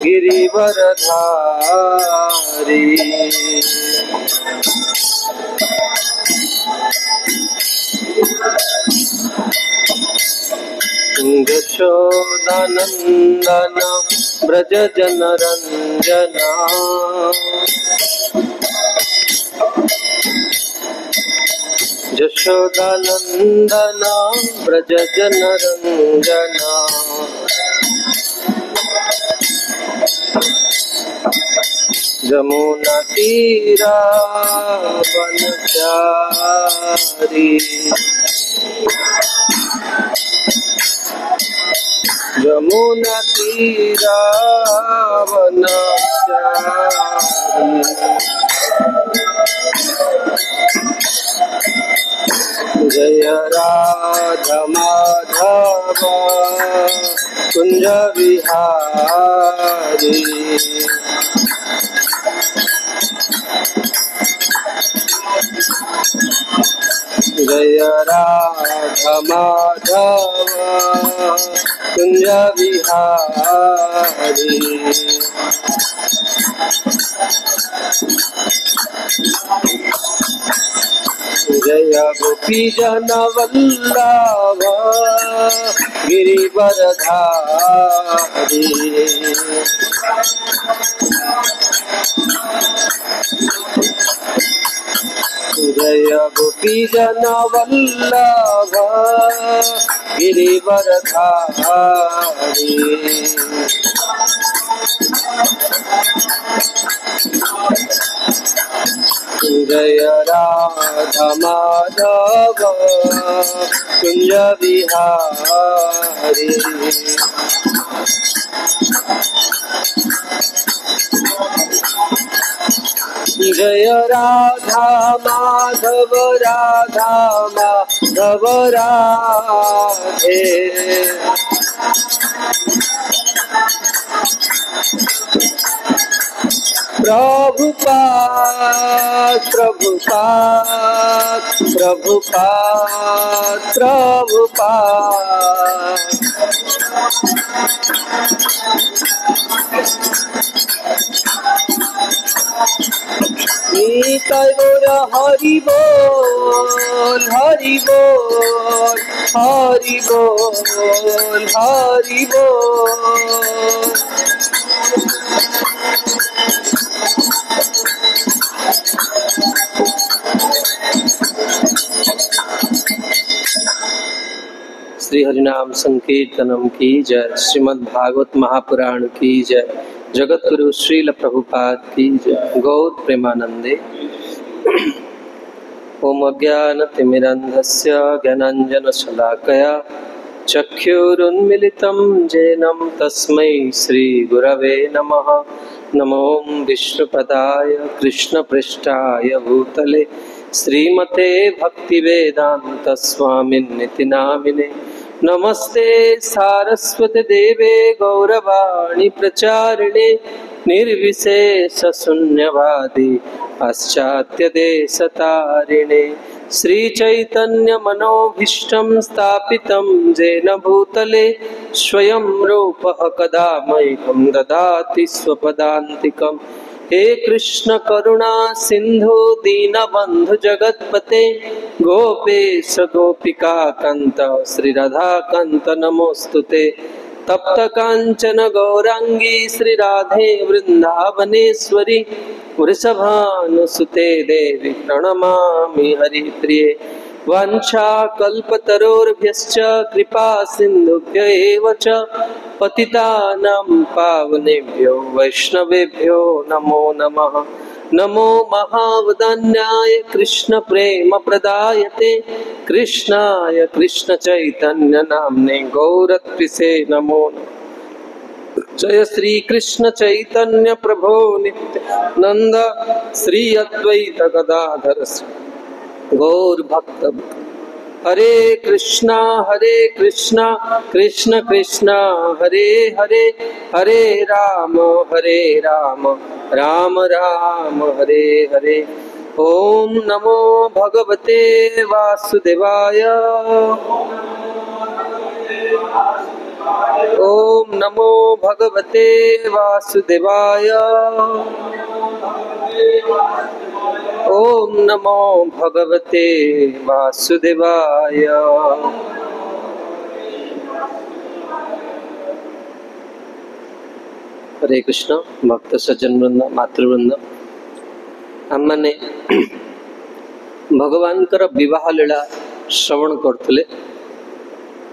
गिरिवरधारी। यशोदानंदन ब्रज जनरंजना, यशोदानंदन ब्रज जनरंजना। जमुना तीरा वनचारी, जमुना तीरा वनचारी। जय राधा माधव कुंज विहारी। जय राधा माधव कुंज विहारी। जय गोपी जन वल्लभ गिरिवरधारी। जय गोपी जन वल्लभ गिरिवरधारी। जय राधा माधव कुंज विहारी। जय राधा माधव राधा माधव राधे। प्रभुपाद प्रभुपाद प्रभुपाद प्रभुपाद। निताय गौर हरि बोल हरि बोल हरि बोल हरि बोल। श्री हरिनाम संकीर्तनम की जय। श्रीमद् भागवत महापुराण की जय। जगत गुरु श्रील प्रभुपाद की जय। गौर प्रेमानंदे। ओम अज्ञानतिमिरन्धस्य ज्ञानाञ्जनशलाकया चक्षुरुन्मिलितं येन तस्मै श्रीगुरवे नमः। नमो विष्णुपदाय कृष्णपृष्ठाय भूतले श्रीमते भक्तिवेदांत स्वामिन्निति नामिने। नमस्ते सारस्वती देवे गौरवाणी प्रचारिणे निर्विशेष शून्यवादी पाश्चात्य देशतारिणे। श्री चैतन्य मनोभीष्टं स्थापितं येन भूतले स्वयं रूपः कदा मह्यं ददाति स्वपदान्तिकम्। हे कृष्ण करुणा सिंधु दीनबंधु जगत्पते गोपेश गोपिका कांत श्री राधा कांत नमोस्तुते। तप्त कांचन गौरांगी श्री राधे वृंदावनेश्वरी वृषभानुसुते देवी प्रणमामि हरिप्रिये। वाञ्छाकल्पतरोर्भ्यश्च कृपा सिन्धुभ्य एव च पतितानां पावनेभ्यो वैष्णवेभ्यो नमो नमः। नमो महावदन्याय कृष्ण प्रेम प्रदायते कृष्णाय कृष्ण चैतन्य नाम्ने गौरत्रिसे नमो नमः। जय श्री कृष्ण चैतन्य प्रभो नित्यानंद श्री अद्वैत गदाधर गौर भक्त। हरे कृष्णा कृष्ण कृष्ण हरे हरे हरे राम राम राम हरे हरे। ओम नमो भगवते वासुदेवाय। ओम नमो भगवते वासुदेवाय। ओम नमो भगवते वासुदेवाय। हरे कृष्ण। भक्त सज्जन वृंद, मातृवृंद, आम मैंने भगवान विवाह लीला श्रवण करथुले।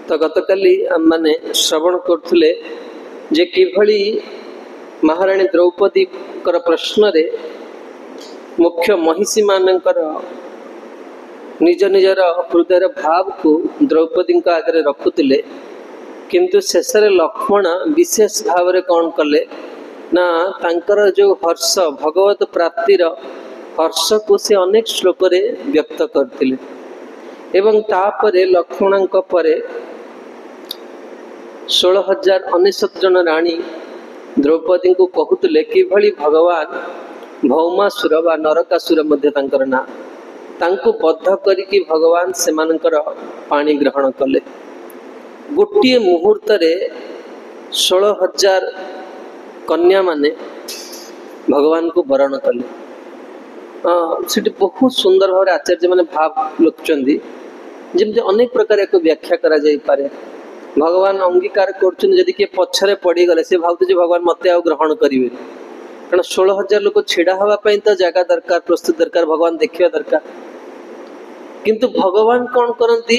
तो गतकाली आम मैंने श्रवण करथुले जे किभली महारानी द्रौपदी कर प्रश्न रे मुख्य महिषी मानकर निज निजर हृदय भाव को द्रौपदी आगे रखुले, किंतु शेष लक्ष्मण विशेष भाव रे कौन कले ना तांकर जो हर्ष भगवत प्राप्तिर हर्ष को से अनेक श्लोक रे व्यक्त करथिले। एवं तापरे लक्ष्मण परे 16,099 जन राणी द्रौपदी को कहते किभली भगवान भौमासुर व नरकासुर मध्य तांकर ना तांको बद्ध करिकी भगवान से मानकर पानी ग्रहण कले। गोटे मुहूर्त रे 16,000 कन्या माने भगवान को वरण कले। सेठी बहुत सुंदर भाव आचार्य मैंने भाव लुचंदी जमती अनेक प्रकार एक व्याख्या करा जाई पारे। भगवान अंगीकार करछन यदि के पछरे पड़ी गले से भावते जे भगवान मते आ ग्रहण करिवे, कारण 16,000 लोक छिड़ा हवा पई तो जगह दरकार, प्रस्तुत दरकार, भगवान देखिया दरकार। किंतु भगवान कौन करंती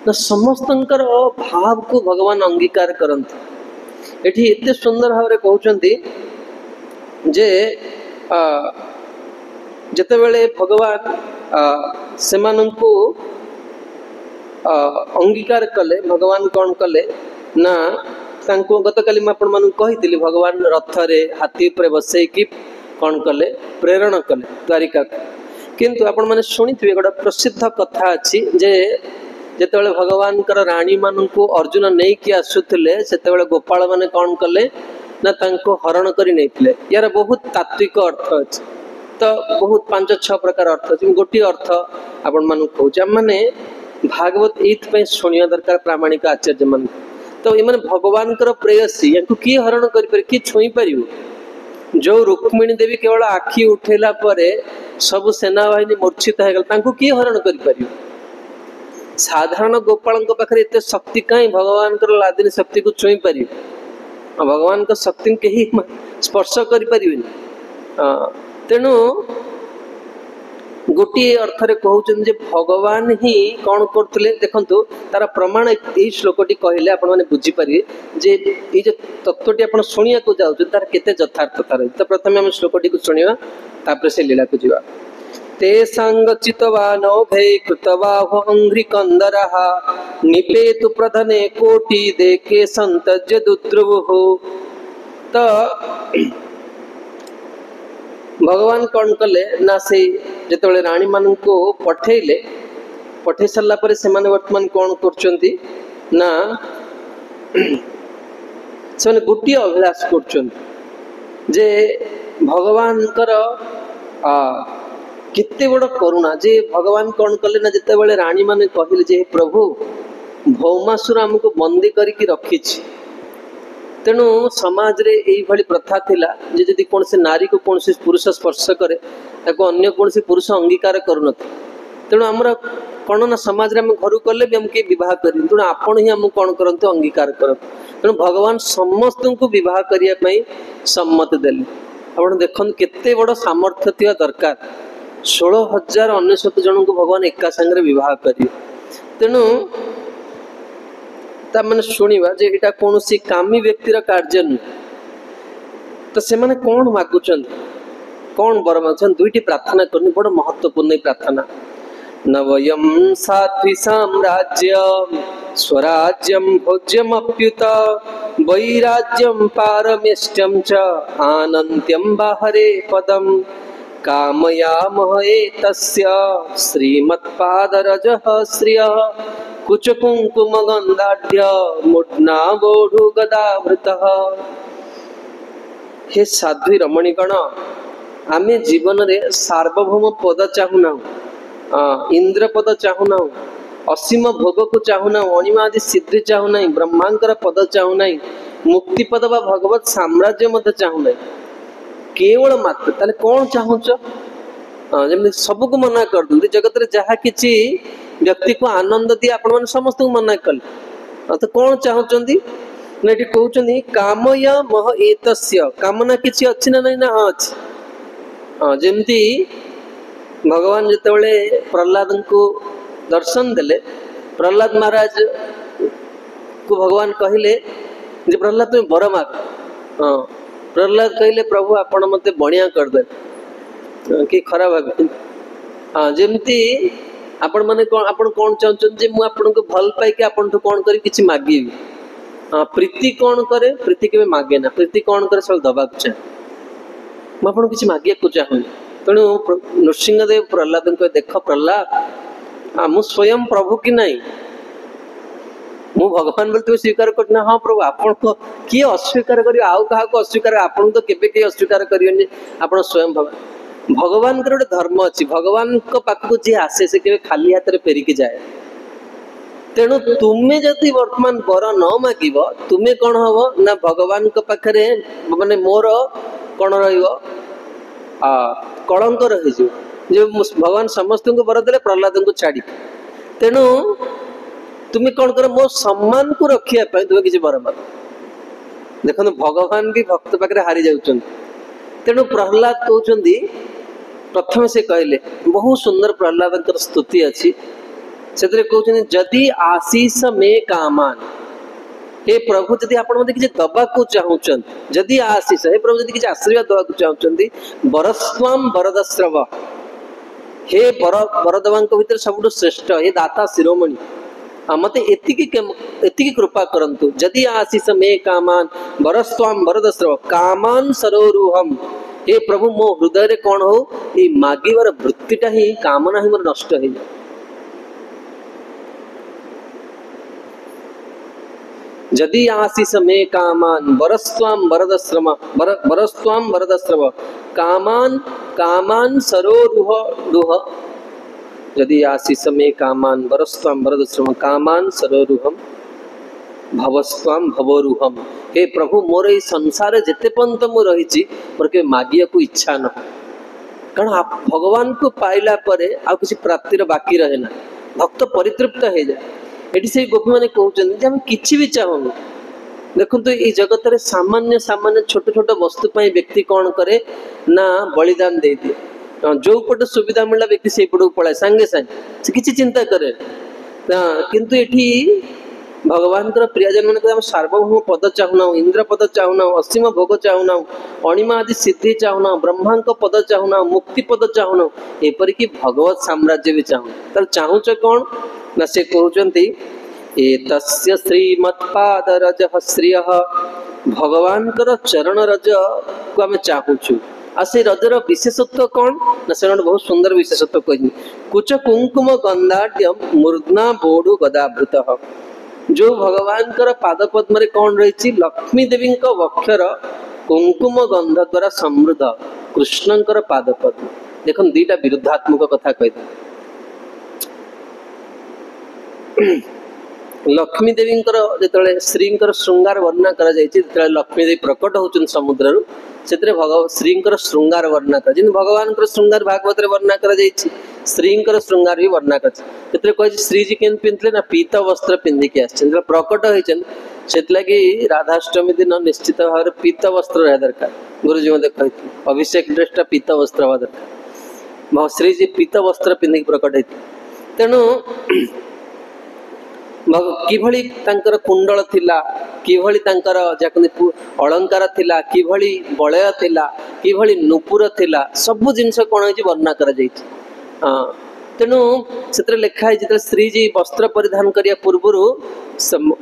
ना समस्तंकर भाव को भगवान अंगीकार करंती। एठी एते सुंदर भाव रे कहउचंती जे जेतेबेले भगवान सेमानंकु अंगीकार कले, भगवान कौन कले ना तांको गतकाली मैं आपण मानू कहितली भगवान रथ रे हाथी पर बसई कि कौन कले प्रेरण कले द्वारिका। किंतु आपण माने सुनिथिबे गोटा प्रसिद्ध कथा अछि जे जेतेबेले भगवान कर रानी मानंकु अर्जुन नेई कि आसुथिले सेतेबेले गोपाल माने कौन कले ना तांको हरण करी नेथिले। यार बहुत तात्विक अर्थ अछि, तो बहुत 5-6 प्रकार अर्थ अछि। गोटी अर्थ आपण मानू कहूछ माने भागवत एथ पे शुणिया दरकार प्रामाणिक आचार्य मन। तो ये भगवान कर प्रेयसी याकू किए हरण करि पर कि छुई परिबो। जो रुक्मिणी देवी केवल आखि उठेला परे सब सेना बाहिनी मूर्छित हो गल, तांकू किए हरण करि परिबो। साधारण गोपाल पाखे एते शक्ति कहीं भगवान कर लादिनी शक्ति को छुई परिबो। भगवान का शक्ति केही स्पर्श करि परिबेनी। तेणु गोटे अर्थ रे कहउछन जे भगवान ही कौन करथले देखंतु तार प्रमाण ए श्लोकटी कहले आपण माने बुझी परिबे जे ए जे तत्वटी आपण सुनिया को जाउ तार केते यथार्थता रही। तो प्रथमे हम श्लोकटी को सुनिवा तापर से लीला को जीवा। ते संगचितवानो भय कृतवाहो अंघ्रि कंदरः निपेतु प्रधने कोटि देखे संतज्य दुद्रुवो। तो भगवान कौन कले ना से जेतेबेले रानी मान को पठे सारा पर से माने वर्तमान कौन करचंती ना से गोटे अभिलाष करचंती जे भगवान कर केते बड़ करुणा जे भगवान कौन कले ना जेतेबेले रानी माने कहिले जे प्रभु भौमासुर हमको बंदी करके रखिछि। तेणु समाज रे एई भली प्रथा थिला जे जदि कोन से नारी को कोन से पुरुष स्पर्श करे ताको अन्य कोन से पुरुष अंगीकार करू नथि। तेणु हमरा कोन ना समाज रे हम घर करले भी हम के विवाह करी, तेणु आपण ही हम कोन करंतु अंगीकार करत। तेणु भगवान समस्त को विवाह करिया पई सम्मत देले। आपण देखन केते बड़ सामर्थ्य थिया दरकार। 16,099 जन को भगवान एका संगे विवाह करियो। तेणु मैंने शुणा जे एटा कौन सी कामी व्यक्तिर कार्य नुह। तो से माने कौन मागुचन कौन बर मागुचन दुईटी प्रार्थना करनी बड़ महत्वपूर्ण प्रार्थना। नवयम साध्वी साम्राज्य स्वराज्यम भोज्यमप्युत वैराज्यम पारमेष्टम च आनंत्यम बाहरे पदम कामयामहे तस्य श्रीमत्पादरजः श्रियः कुचकुंकुम गंधाढ्य मुड्ना बोढ़ु गदावृतः। हे साध्वी रमणीगण आमे जीवन रे सार्वभौम पद चाहूना, इंद्र पद चाहूना, असीम भोग को चाहूना, अणिमादि सिद्धि चाहूना, ब्रह्मांकर पद चाहूना, मुक्ति पद बा भगवत साम्राज्य मत चाहूना, केवल मात्र ताले कौन चाहूच? जमी सब को मना कर दूँ जगत रे जहाँ किसी व्यक्ति को आनंद दिए आपण मैंने समस्त को मना कले तो कौन चाहूँगी ना ये कहते कामय मह एतस्य कामना किसी अच्छी ना नहीं ना हाँ अच्छी। हाँ जमती भगवान जितेबाला प्रहलाद को दर्शन देले, प्रहलाद महाराज को भगवान कहले जे प्रहलाद तुम बर माग। हाँ प्रहलाद कहले प्रभु आपण मते बणिया कर दे कि खराब भाव। हाँ जमती आपण माने कौन आपण कौन चाहछन जे मु आपण को भल पाई कि आपण तो कौन करी किछि मागीबी। हाँ प्रीति कौन करे? प्रीति केबे मागे ना, प्रीति कौन करे? सब दबा को चाहे। मु आपण किछि मागिया को चाहूनी। तेणु नृसिंहदेव प्रहलाद को देख प्रहलाद मु स्वयं प्रभु कि नहीं, मु भगवान बोलते हुए स्वीकार करना। हाँ प्रभु आपण को किए अस्वीकार करियो? आउ कहा को अस्वीकार? आपण तो केबे के अस्वीकार करियोनी, आपण स्वयं भगवान। भगवान के गोटे धर्म अच्छी, भगवान को पाखक जी आसे से केबे खाली हाथ रे फेरिकी जाए। तेणु तुम्हें जदि वर्तमान बर न मागिब तुम्हें कौन हम ना भगवान को पाखरे माने मोर कौन रहिबो कलंक रही जो भगवान समस्त को बर देले प्रहलाद को छाड़ी। तेणु तुम्हें कौन कर मो सम्मान को रखिया पाई तुम्हें किसी बर माग। देखो भगवान भी भक्त पाखे हारी जाउछन। तेणु प्रहलाद कहउछंदी प्रथम से कहले बहुत सुंदर प्रहलाद स्तुति अच्छी से कहते जदि आशीष में कामान, हे प्रभु जदि आप किसी दबा को चाहूँ, जदि आशीष हे प्रभु जदि किसी आशीर्वाद दवा को चाहते बरस्वाम वरदस्रव, हे वरदवा भीतर सब श्रेष्ठ हे दाता शिरोमणि मत एति कृपा करंतु। जदि आशीष में कामान बरस्वाम वरदस्रव कामान सरोरुहम, हे प्रभु मो हृदय रे कौन हो ये मागिबार वृत्तिटा ही कामना ही मोर नष्ट हो जाए। जदि आशीष में कामान बरस्वाम वरदस्रम बरस्वाम वरदस्रव कामान कामान सरोरुह रुह, यदि आशीष में कामान बरस्वाम वरदस्रम कामान सरोरुहम भवस्वाम भवरुहम, हे प्रभु मोर ये संसार जिते पर्यंत मु रही मोर के मागिया को इच्छा न, कारण भगवान को पाइला परे आ किसी प्राप्तिर बाकी रहे ना, भक्त परितृप्त हो जाए। ये से गोपी मैंने कहते आम कि भी चाहूँ। देखो तो ये जगत रे सामान्य सामान्य छोट छोट वस्तु पाई व्यक्ति कौन करे ना बलिदान दे दिए, जो पटे सुविधा मिला व्यक्ति से पटू पलाए सांगे सांगे से किसी चिंता करे। किंतु ये भगवान प्रियजन मान सार्वभौम पद चाहूना, इंद्र पद चाहूना, असीम भोग चाहूना, अणिमा आदि सिद्धि चाहूना, ब्रह्मा पद चाहूना, मुक्ति पद चाहूना, एपरिक भगवत साम्राज्य भी चाहूना। तर चाहूच कौन ना से कहते एतस्य श्रीमत्पाद रज श्रिय, भगवान चरण रज को आम चाहूचु। आ से रजर विशेषत्व कौन ना से बहुत सुंदर विशेषत्व कही कुच कुंकुम गंधाढ़ मूर्धना बोडु गदाभृत, जो भगवान पाद पद्म रे कौन रही लक्ष्मी देवी वक्षर कुंकुम गंध द्वारा समृद्ध कृष्णंकर पाद पद्म। देख दीटा विरुद्धात्मक कथा कही लक्ष्मी देवी जो श्री श्रृंगार वर्णना कर लक्ष्मी देवी प्रकट होचन समुद्र से श्री श्रृंगार वर्णना कर भगवान श्रृंगार भागवत वर्णना कर श्री श्रृंगार भी वर्णना कर श्री जी के पिंधले ना पीत वस्त्र पिंधिकी आस प्रकट होती से राधाष्टमी दिन निश्चित भाव पीत वस्त्र रहा दरकार। गुरुजी मत कही अभिषेक ड्रेसटा पीत वस्त्र हवा दरकार। श्री जी पीत वस्त्र पिंधिकी प्रकट होती। तेणु किभली तांकर कुंडल थिला, किभली तांकर जाकनि अलंकार थिला, किभली बलय थिला, किभली नुपुर थिला, सब जिनस कोन होई वर्णना करा जाई। तेणु से लिखाई जो श्री जी वस्त्र परिधान करिया पूर्व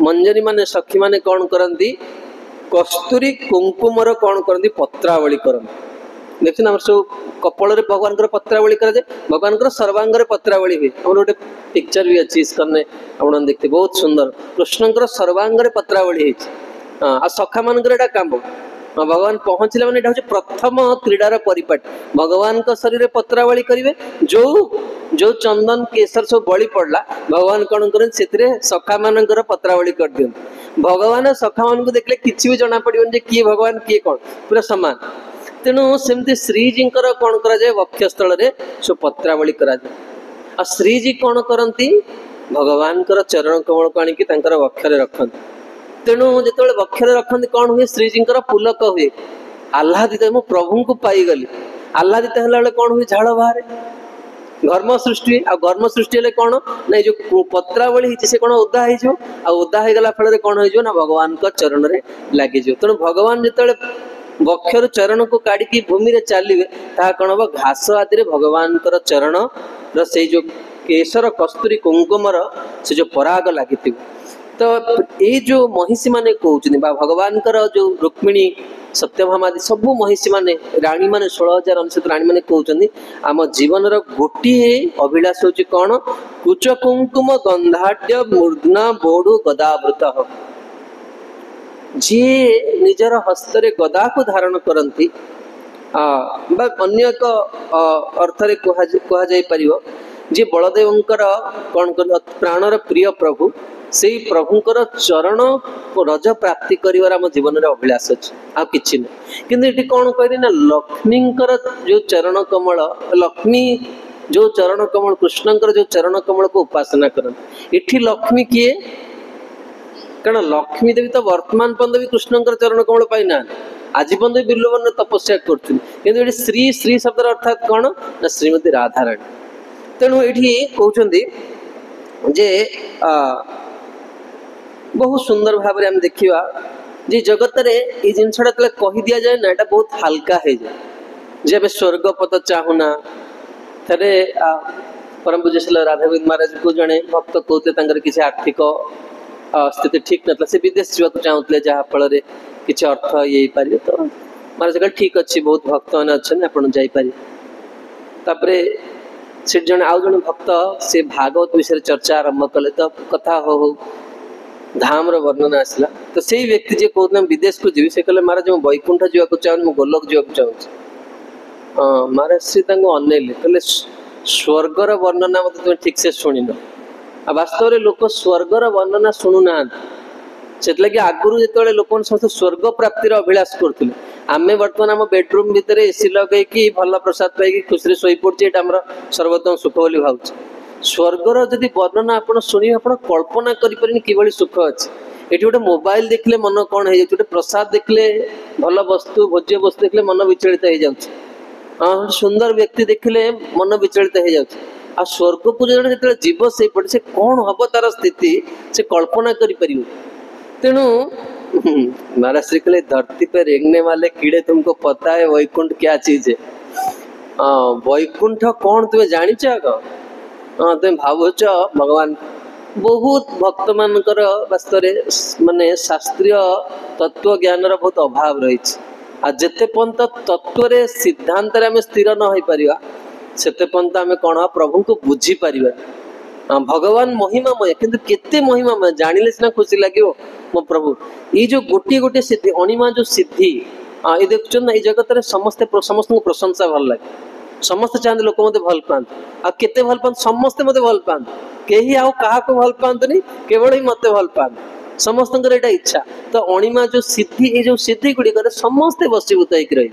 मंजरी माने सखी माने कौन करती कस्तूरी कुंकुमर कौन करती पत्रावली करती। देखते आम सब कपाल भगवान पत्रावली करे, भगवान सर्वांग पत्रावली हुए। आम गोटे पिक्चर भी अच्छी इसकने आप देखते बहुत सुंदर कृष्ण सर्वांग पत्रावली आ सखा मान काम भगवान पहुंचले माने एटा प्रथम क्रीडार परिपाटी भगवान का शरीर पत्रावली करिवे जो जो चंदन केसर सब बलि पड़ला भगवान कौन कर सखा मानकर पत्रावली कर दियंती भगवान सखा मान को देखले किसी भी जना पड़िबन जे किए भगवान किए कौन पूरा समान तेणु सेमती श्रीजी कौन करा जाए वक्षस्थल रे सो पत्रावली करा जाए आ श्रीजी कौन करती भगवान चरण कमल को आनिकी तांकर वक्षरे रखती तेणु जो वक्षरे रखती कौन हुए श्रीजी पुलक हुए आह्लादित मो प्रभु को पाईगली आह्लादित है कौन हुए झाड़ बाहर घर्म सृष्टि आ घर्म सृष्टि हेले कौन ना जो पत्रावली से कौन ओदा ओदा हो गला फल कौन हो ना भगवान का चरण रे लगी तेणु भगवान जो वक्षर चरण को काढ़ी भूमि रे चलिए ता कौन हम घास आदि भगवान चरण रे जो केशर कस्तूरी कुंकुमर से जो पराग लगी तो ये जो महिषी माने कहते भगवान जो रुक्मिणी सत्यभामा आदि सब महिषी माने राणी माने 16,000 राणी माने कहते आम जीवन गोटे अभिलाष होची कौन कुच कुंकुम गंधाढ़ मूर्धना बोडु गदावृत जी निजर हस्तरे गदा को धारण करती अन्य एक अर्थरे कह जाई परिवो जे बलदेवंकर कौन कर प्राणर प्रिय प्रभु से प्रभुंकर चरण रज प्राप्ति कर जीवन में अभिलाष अच्छे आ कि कि कौन कह ना लक्ष्मींकर जो चरण कमल लक्ष्मी जो चरण कमल कृष्णंकर जो चरण कमल को उपासना करती इठी लक्ष्मी किए कारण लक्ष्मी देवी तो वर्तमान पर्यंत भी कृष्णंकर चरण कमल पाई ना आज पर्यंत बिल्वन तपस्या कर श्री श्री शब्द अर्थात कौन ना श्रीमती राधाराणी तेणु ये कहते जे बहुत सुंदर भाव में देखा जे जगत रे ये जिनसा कही दि जाए ना यहाँ बहुत हल्का हो जाए जब स्वर्ग पद चाहूना थे परम पूज्य राधा गोविंद महाराज को जड़े भक्त कहते किसी आर्थिक स्थिति ठीक ना से विदेश जावाक चाहूले जहाँफल किसी अर्थ ये पारे तो महाराज कह ठीक अच्छे बहुत भक्त मैंने अच्छे आप जापर से जन आउ जन भक्त से भागवत विषय चर्चा आरंभ कले तो कथा हो धाम वर्णना आसला तो से व्यक्ति जी कहते विदेश को जी से कहले महाराज मुझे वैकुंठ जावाक चाहूँ मुझे गोलोक जावाक चाहूँ महाराज श्री अनैले कहले स्वर्गर वर्णना मत तुम ठीक से शुणी न वास्तव में लोक स्वर्गर वर्णना शुणुना से लगे आगुरी जो लोक समस्त स्वर्ग प्राप्तिर अभिलाष करते आम बर्तमान आम बेडरूम भितर एसी लगे भल प्रसाद पाई खुशी शई पड़े आम सर्वोत्तम सुख बोली भावुँ स्वर्गर जदि वर्णना आप शुणी आप कल्पना करें कि सुख अच्छे ये गोटे मोबाइल देखले मन कौन हो जाए प्रसाद देखले भल वस्तु भोज्य वस्तु देखले मन विचलित हो जाए हाँ सुंदर व्यक्ति देखले मन विचलित हो जाए आ स्वर्ग को जो जीव से पटे से कौन हम तार स्थिति से कल्पना करें तेणु महाराज श्री कहले धरती पे रेंगने वाले कीड़े तुमको पता है वैकुंठ क्या चीज है वैकुंठ कौन तुम्हें जानी हाँ तुम भावुच भगवान बहुत भक्त मानकर वास्तव माने शास्त्रीय तत्व ज्ञान बहुत अभाव रही जिते पर्यंत तत्व सिद्धांत आम स्थिर न हो पारिबा सेते पर्यंत आम कौन प्रभु को बुझी पारिबा भगवान महिमामय किंतु केते महिमामय जानिले सिना खुशी लगे मो प्रभु ये जो गोटे गोटे सिद्धि अणिमा जो सिद्धि ये देखुन ना ये जगत समस्ते समस्त को प्रशंसा भल लगे समस्त चाहते लोक मत भल पाते आते भल पाते समस्ते मत भल पाते कहीं आउ क्या भल पातनी केवल ही मत भल पाते समस्त यहाँ इच्छा तो अणिमा जो सिद्धि ये जो सिद्धि गुड़िक समस्ते बसीभूत होकर रही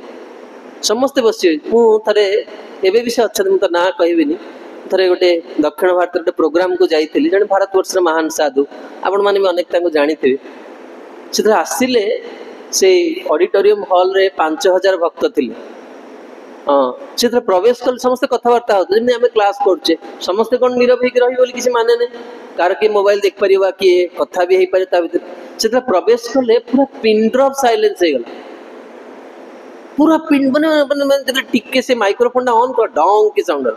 समस्ते बसी मुझे एवं भी से अच्छा मुझे ना कहबी थे गोटे दक्षिण भारत गोटे प्रोग्राम को जाइली जन भारतवर्ष महान साधु आपण मैंने भी अनेक जानी थे से आसिले से ऑडिटोरियम हॉल रे 5,000 भक्त थे हाँ से प्रवेश कल समस्त कथबार्ता होते जमी आम क्लास करचे समस्ते कौन नीरव हो किसी माने नहीं कार किए मोबाइल देख पार किए कथा भी हो पारे से प्रवेश कले पूरा पिन ड्रॉप साइलेंस हो गला पूरा पिन मैंने टिके से माइक्रोफोन ऑन कर डंग की साउंड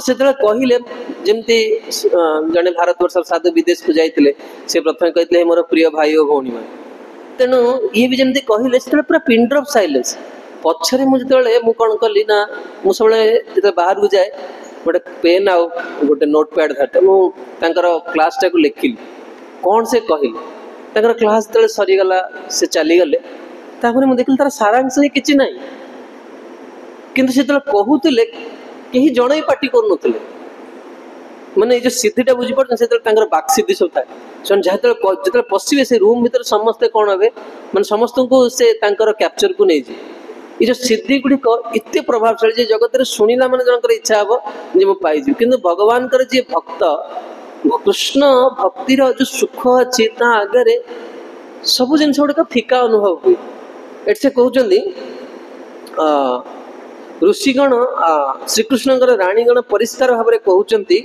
से कहले जमती जड़े भारतवर्ष साधु विदेश को जाते से प्रथम कहते मोर प्रिय भाई और भौणी मान तेणु ये भी जमी कहले से पूरा पिन ड्रॉप साइलेंस पछरे मुझे कौन कली ना मुझे बाहर को जाए गोटे पेन आउ गोटे नोटपैड धरते मुझे क्लास टाक लिखिली कौन से कहले क्लास जो सरीगला से चलीगले तापर मुझे देखिए तार सारांश ही किसी ना किंतु से कहूले कहीं जड़े पार्टी करूँ माने जो सिद्धिटा बुझीपार से बाक सिद्धि सब था जो पशिवे से रूम भीतर समस्ते कौन हे माने समस्त को से कैप्चर को नहीं ये जो सिद्धि गुड़िक एत प्रभावशाली जगत में शुणिला माने जनकर इच्छा हे जे मुझे पाई कि भगवान जी भक्त कृष्ण भक्तिर जो सुख अच्छी आगे सब जिन गुड़िक फिका अनुभव हुए एट से कहते ऋषिगण श्रीकृष्ण राणीगण परिष्कार भाव में कहते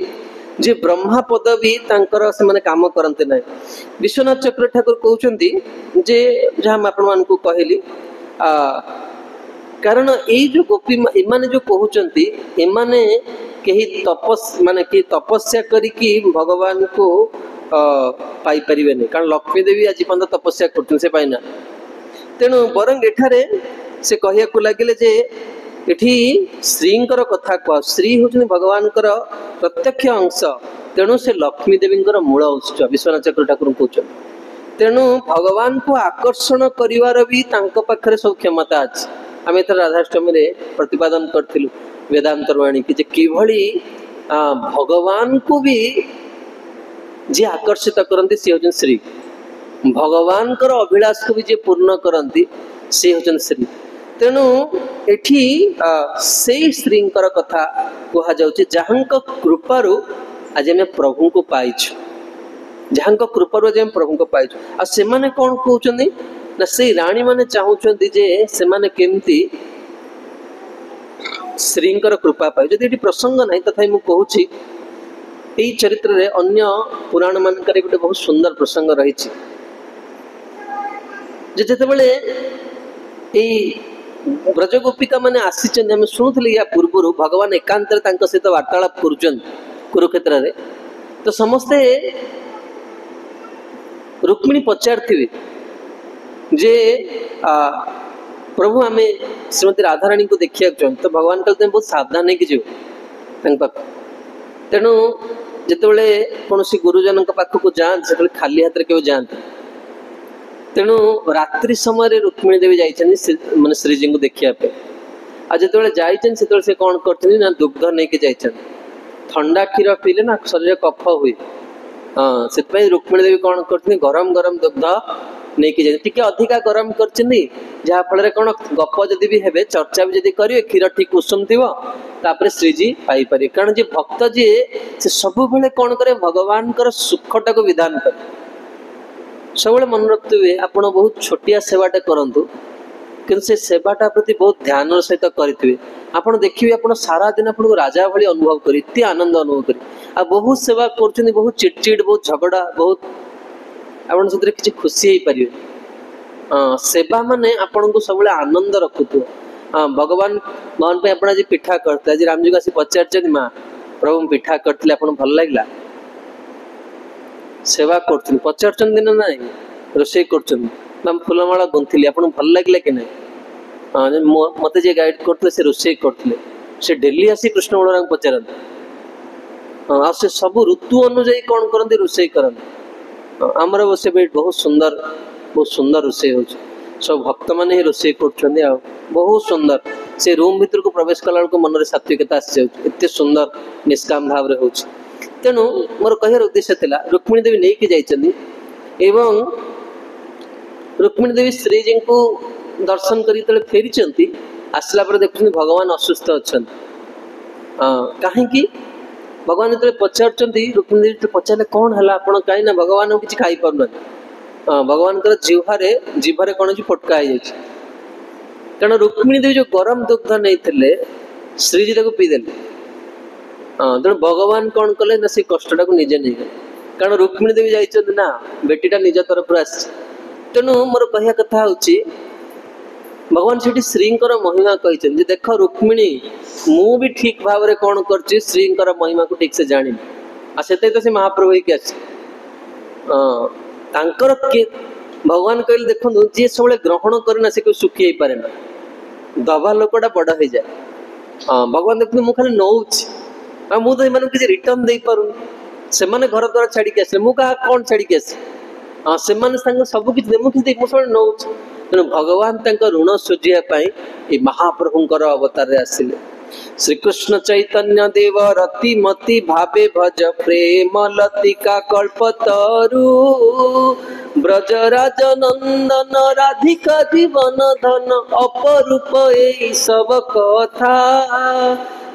जे ब्रह्मा पदवी तांकर से माने काम करते ना विश्वनाथ चक्र ठाकुर कहते जे जहाँ आपण कहली कारण ये जो गोपी एमाने जो कहते एमाने कहीं माने कि तपस्या करिकी भगवान को पाई परिबे नहीं कारण लक्ष्मी देवी आज पर्यंत तपस्या करते से पाइना तेणु बरंग एठारे से कहया को लगिले जे एठी श्रींकर कथा कह श्री होचनी भगवान प्रत्यक्ष अंश तेणु से लक्ष्मी देवी मूल उत्स विश्वनाथ चक्र ठाकुर कहते तेणु भगवान को आकर्षण करिवार भी तांको पाखरे सब क्षमता अछि आम एथर राधाष्टमी रे प्रतिपादन करथिलु वेदांत वाणी कि किभली भगवान को भी जे आकर्षित करती सी होचन श्री भगवान अभिलाष को भी जे पूर्ण करती सी होचन श्री तेणु एठी से श्रींकर कथा कहा जाउछि जहां कृपारु आज आम प्रभु को पाइछु जहां कृपारु आज आम प्रभु को पाइछु आ से माने कोन कहउछन्ती ना से रानी माने चाहुछन्ती जे से माने केमती श्रींकर कृपा पाइ जदि एठी प्रसंग नाही तथापि मु कहूछि एई चरित्र रे अन्य पुराण मानकर गोटे बहुत सुंदर प्रसंग रही जेते बेले एई ब्रजगोपिका माने आसीचन हम शुणुले या पूर्व भगवान एकांत सहित वार्तालाप कर कुरुक्षेत्र रे तो समस्ते रुक्मिणी पचार जे प्रभु आमे श्रीमती राधाराणी को देखिया तो भगवान कहते बहुत सावधान है जीव तेणु जिते कौन गुरुजन पाखक जाते से खाली हाथ में जाते तेणु रात्रि समय रुक्मिणी देवी जाइए माने श्रीजी को देखा आज जो जाते से कौन कर दुग्ध नहीं जाइए ठंडा क्षीर पीले ना शरीर कफ हुए हाँ से रुक्मिणी देवी कौन कर गरम गरम दुग्ध नहीं जाए अधिका गरम कर जहाँफल कौन गप जदि भी हे चर्चा भी जदि करेंगे क्षीर ठीक उषुम थोड़े श्रीजी पाइपर कारण जी भक्त जी से सब बेले कौन करे भगवान सुखटा को विधान करे सब मन रखुए आप बहुत छोटिया सेवाटे करूँ कि से सेवाटा प्रति बहुत ध्यान सहित करेंगे आप देखिए आप सारा दिन आपको राजा भाई अनुभव कर इतने आनंद अनुभव कर बहुत सेवा कर बहुत चिड़चिड़ बहुत झगड़ा बहुत आप किसी खुशी हो पारे सेवा माने आपण को सब आनंद रखुत भगवान भगवान पे आज पिठा करते आज रामजी को आसी पचार माँ प्रभु पिठा करते आप भल लगे सेवा कर पचार दिन ना रोषे कर फूलमाला गुंथली आप भल लगे कि नहीं मत जे गाइड करते से रोषे करते से डेली आसी कृष्ण बलराम पचारते से सब ऋतु अनुजाई कौन करते रोषे करते आमर बसे बहुत सुंदर रोषे हो सब भक्त मान ही रोषे कर बहुत सुंदर से रूम भीतर को प्रवेश कला मन में सात्विकता आसते सुंदर निष्काम भाव हो तेणु मोर कहर उद्देश्य था रुक्मिणी देवी नहीं जाइए एवं रुक्मिणी देवी श्रीजी को दर्शन कर फेरी आसला देखुं भगवान असुस्थ अच्छा कहीं भगवान जो पचार रुक्मिणी देवी पचारे कौन है आप कहीं भगवान किसी खाई पार भगवान जीभारे कौन फटका हो जाए कारण रुक्मिणी देवी जो गरम दुग्ध नहीं श्रीजी ताको पीदेले तेणु भगवान कौन कले ना से कष्टा को निजे नहीं गले कारण रुक्मिणी देवी जाइए ना बेटीटा निज तरफ आस तेणु मोर कह कथा हूँ भगवान से श्रींकर महिमा कही देख रुक्मिणी मु भी ठीक भाव में कौन कर श्रींकर महिमा को ठीक से जानी तो से महाप्रभु ही आस भगवान कहले देखो जी सब ग्रहण करना से कोई सुखी हो पारे ना दबा लोकटा बड़ हो जाए भगवान देखते मुझे खाली नौ मुझे किसी रिटर्न दे पारुनी से घर द्वारा छाड़ी आसे मुझे कौन छाड़ी आसे से सबकि मुझे सब नौ तेणु भगवान ऋण सुझिया महाप्रभुंकर अवतार आसिले। श्रीकृष्ण चैतन्य देव रति मति भावे भज प्रेम लतिका कल्पतरु ब्रजराज नंदन राधिका जीवन धन अपरूप ए सब कथा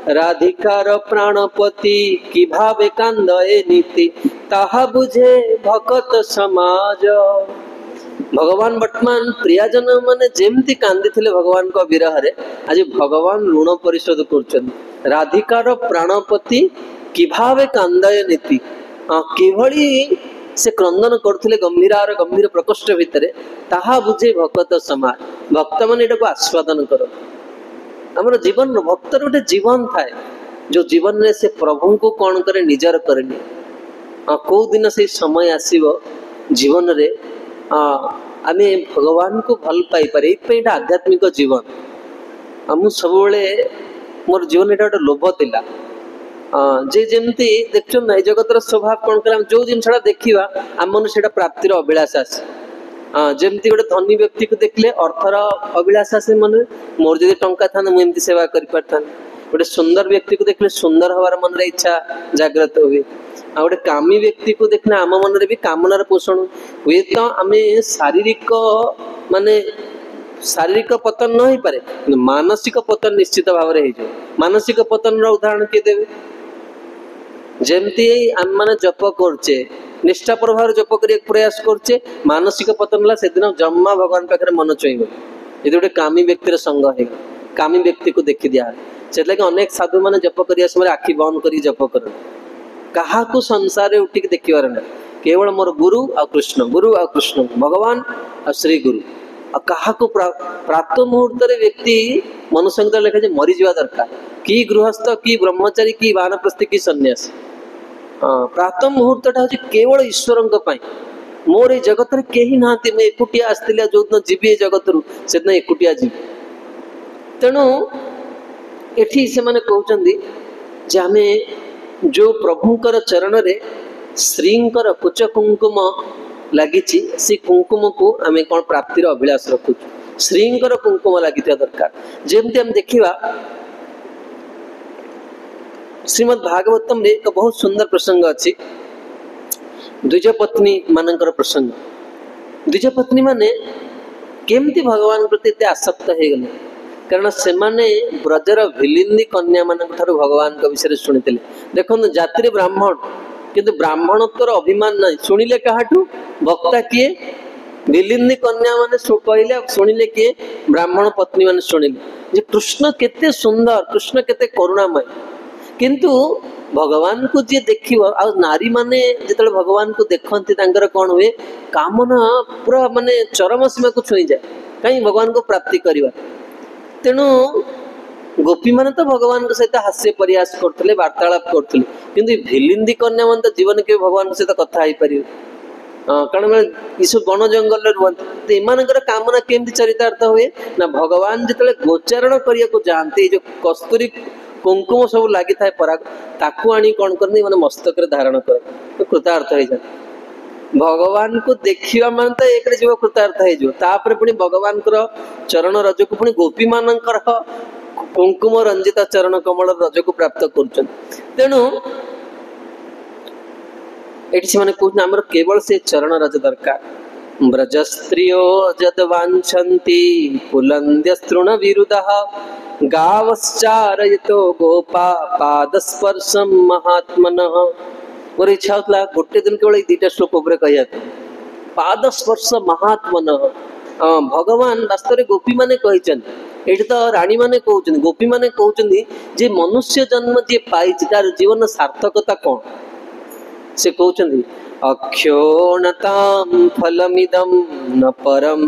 राधिकार प्राणपति कि भावे कांदे नीति ताहा बुझे भगत समाज। भगवान वर्तमान प्रियजन माने जेमती कांदी थिले भगवान को विरह रे आज भगवान ऋण परिशोध करछन। राधिकार प्राणपति कि भावे कांदे नीति किभली से क्रंदन करथिले गंभीर गंभीर प्रकोष्ठ भितरे ताहा बुझे भगत समाज। भक्त माने एटा को आस्वादन करो। हमर जीवन भक्तर गोटे जीवन थाए जो जीवन में से प्रभु को कौन करे निजर करनी कौ दिन से समय आसीबो जीवन रे आमे भगवान को भल पाई पारे एटा आध्यात्मिक जीवन। हम सब मोर जीवन एटा गोटे लोभ थिला जे जेमती देखछो नै जगतर स्वभाव कौन करे जो जिनसडा देखिबा आम मन सेटा प्राप्तिर अभिलाष आसे। जेमती गोटे धनी व्यक्ति को देखले अर्थर अभिलाष आसे मन मोर जदि टंका था मुझे सेवा कर पारता। गोटे सुंदर व्यक्ति को देखले सुंदर हवार मन रे इच्छा जागृत हुए। गोटे कामी व्यक्ति को देखले आम मन रे भी कामनार पोषण हुए। तो आमे शारीरिक माने शारीरिक पतन न हो पारे मानसिक पतन निश्चित भाव रे हो। मानसिक पतन रो उदाहरण के देवे जेमती आम माने जप करचे निष्ठा प्रभाव जप कर प्रयास करचे मानसिक पतन ला से दिन जम्मा भगवान पाखे मन चुईब ये गोटे कामी व्यक्तिर संग है। कामी व्यक्ति को देखी दिया से अनेक साधु मैंने जप कर समय आखि बंद कर जप कर क्या संसार उठिक देखिबार ना केवल मोर गुरु आ कृष्ण भगवान आ श्री गुरु क्या प्राप्त मुहूर्त व्यक्ति मनुष्य लेखा मरी जा दरकार कि गृहस्थ कि ब्रह्मचारी कि वानप्रस्थी कि सन्यासी प्रातः मुहूर्त हूँ केवल ईश्वर मोर ये जगत कहीं ना एकुटिया आसती जो दिन जीवी जगत रू से दिन एकुटिया जीवी। तेणु एठी से माने कहउचंदी जे आमे जो प्रभुंकर चरण रे श्रींकर कुच कुंकुम लागिची से कुंकुम को आमे कौन प्राप्तिर अभिलाष रखु श्रींकर कुंकुम लगी दरकार। जेमती हम देखिबा श्रीमद् भागवतम रे एक बहुत सुंदर प्रसंग अच्छी द्विज पत्नी मानकर प्रसंग। द्विज पत्नी माने केमती भगवान प्रति आसक्त हो गले कारण से माने ब्रजर भिलिंदी कन्या मान भगवान विषय शुणी देखो जाति ब्राह्मण किंतु ब्राह्मणत्वर अभिमान ना शुणिले कहाठू वक्ता किए भिलिंदी कन्या माने कहले शुणिले किए ब्राह्मण पत्नी माने शुणिले कृष्ण केते सुंदर कृष्ण केते करुणामय किंतु भगवान को जी देखिबो आ नारी माने जेतले भगवान को देखंती तांकर कोन हुए कामना पूरा माने चरम सीमा को छुई जाए कहीं भगवान को प्राप्ति करबा। तेणु गोपी माने तो भगवान के सहित हास्य प्रयास करथले वार्तालाप करथले किंतु भिलिंदी कन्या मन तो जीवन के भगवान के सहित कथा आइ परियो कारण ईसु वन जंगल रुहंती एमानकर कामना केमती चरितार्थ हुए ना भगवान जेतले गोचारण करिया को जानते जो कस्तूरी कुंकुम सब लगी था पराग ताकू आनी कौन करनी माने मस्तक रे धारण कर तो कृतार्थ हो जाए। भगवान को देखिबा मान तो एक रे जीव कृतार्थ हो जो तापर पुनी भगवान कर चरण रज को पुनी गोपी मानकर कुंकुम रंजित चरण कमल रज को प्राप्त करछन। तेणु एठी से माने कहउन हमर केवल से चरण रज दरकार। ब्रज स्त्रियो जद वांछन्ति पुलंद्य स्तृण विरुदः गावश्चारयतो गोपा पादस्पर्शम महात्मनः। मोर इच्छा होता गोटे दिन केवल दुईटा श्लोक उपर कहिया पादस्पर्श महात्मनः भगवान वास्तव में गोपी माने कहिचन एठी तो रानी माने कहउचन गोपी माने कहउचन जे मनुष्य जन्म जे पाइछि तार जीवन सार्थकता कोन से कहउचन अक्षोणतां फलमिदं न परम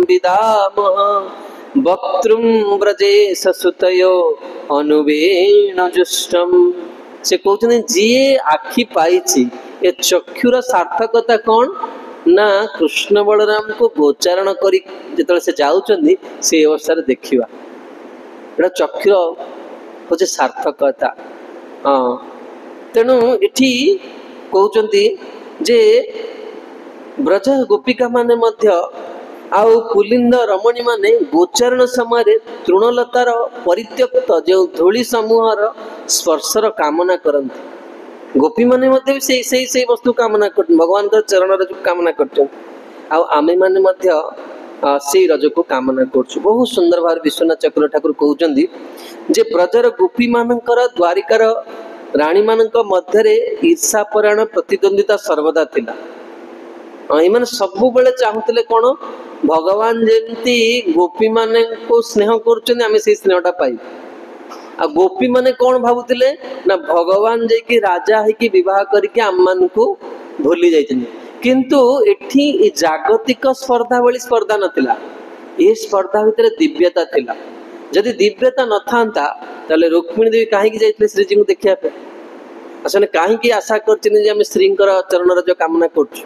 विदामः वक्तृं व्रजे ससुतयो अनुवेणजुष्टम। से कहते जी आखि पाइछि ए चक्षुर सार्थकता कौन ना कृष्ण बलराम को गोचारण करी जेतले से जाउचंदी से अवस्था देखिबा एटा चक्षुर होचे सार्थकता। तेणु एठी कहउचंदी जे ब्रज गोपिका माने मध्य आउ पुलिंद रमणी माने गोचारण समय तृणलतार परित्यक्त जो धूली समूहर स्पर्शर कामना करती गोपी माने मध्य भी से वस्तु कामना कर भगवान चरण जो कामना कर आमे माने मध्य से रज को कामना कर बहुत सुंदर भाव विश्वनाथ चक्र ठाकुर कहते जे ब्रजर गोपी मानकर द्वारिकार राणी मानक मध्य ईर्षापरायण प्रतिद्वंदिता सर्वदा थिला एମାନେ ସବୁବେଳେ ଚାହୁଁଥିଲେ କଣ ଭଗବାନ ଯେମିତି ଗୋପୀ ମାନଙ୍କୁ ସ୍ନେହ କରୁଛନ୍ତି ଆମେ ସେଇ ସ୍ନେହଟା ପାଇବୁ ଆଉ ଗୋପୀ ମାନେ କଣ ଭାବୁଥିଲେ ନା ଭଗବାନ ଯାଇକି ରାଜା ହେଇକି ବିବାହ କରିକି ଆମମାନଙ୍କୁ ଭୁଲି ଯାଇଛନ୍ତି କିନ୍ତୁ ଏଠି ଏ ଜାଗତିକ ସ୍ପର୍ଦ୍ଧା ଭଳି ସ୍ପର୍ଦ୍ଧା ନଥିଲା ଏ ସ୍ପର୍ଦ୍ଧା ଭିତରେ ଦିବ୍ୟତା ଥିଲା ଯଦି ଦିବ୍ୟତା ନଥାନ୍ତା ତାହେଲେ ରୁକ୍ମିଣୀ ଦେବୀ କାହିଁକି ଯାଇଥିଲେ ଶ୍ରୀଜୀଙ୍କୁ ଦେଖିବା ପାଇଁ ସେମାନେ କାହିଁକି ଆଶା କରିଛନ୍ତି ଯେ ଆମେ ଶ୍ରୀଙ୍କର ଚରଣର ଯୋଉ କାମନା କରୁଛୁ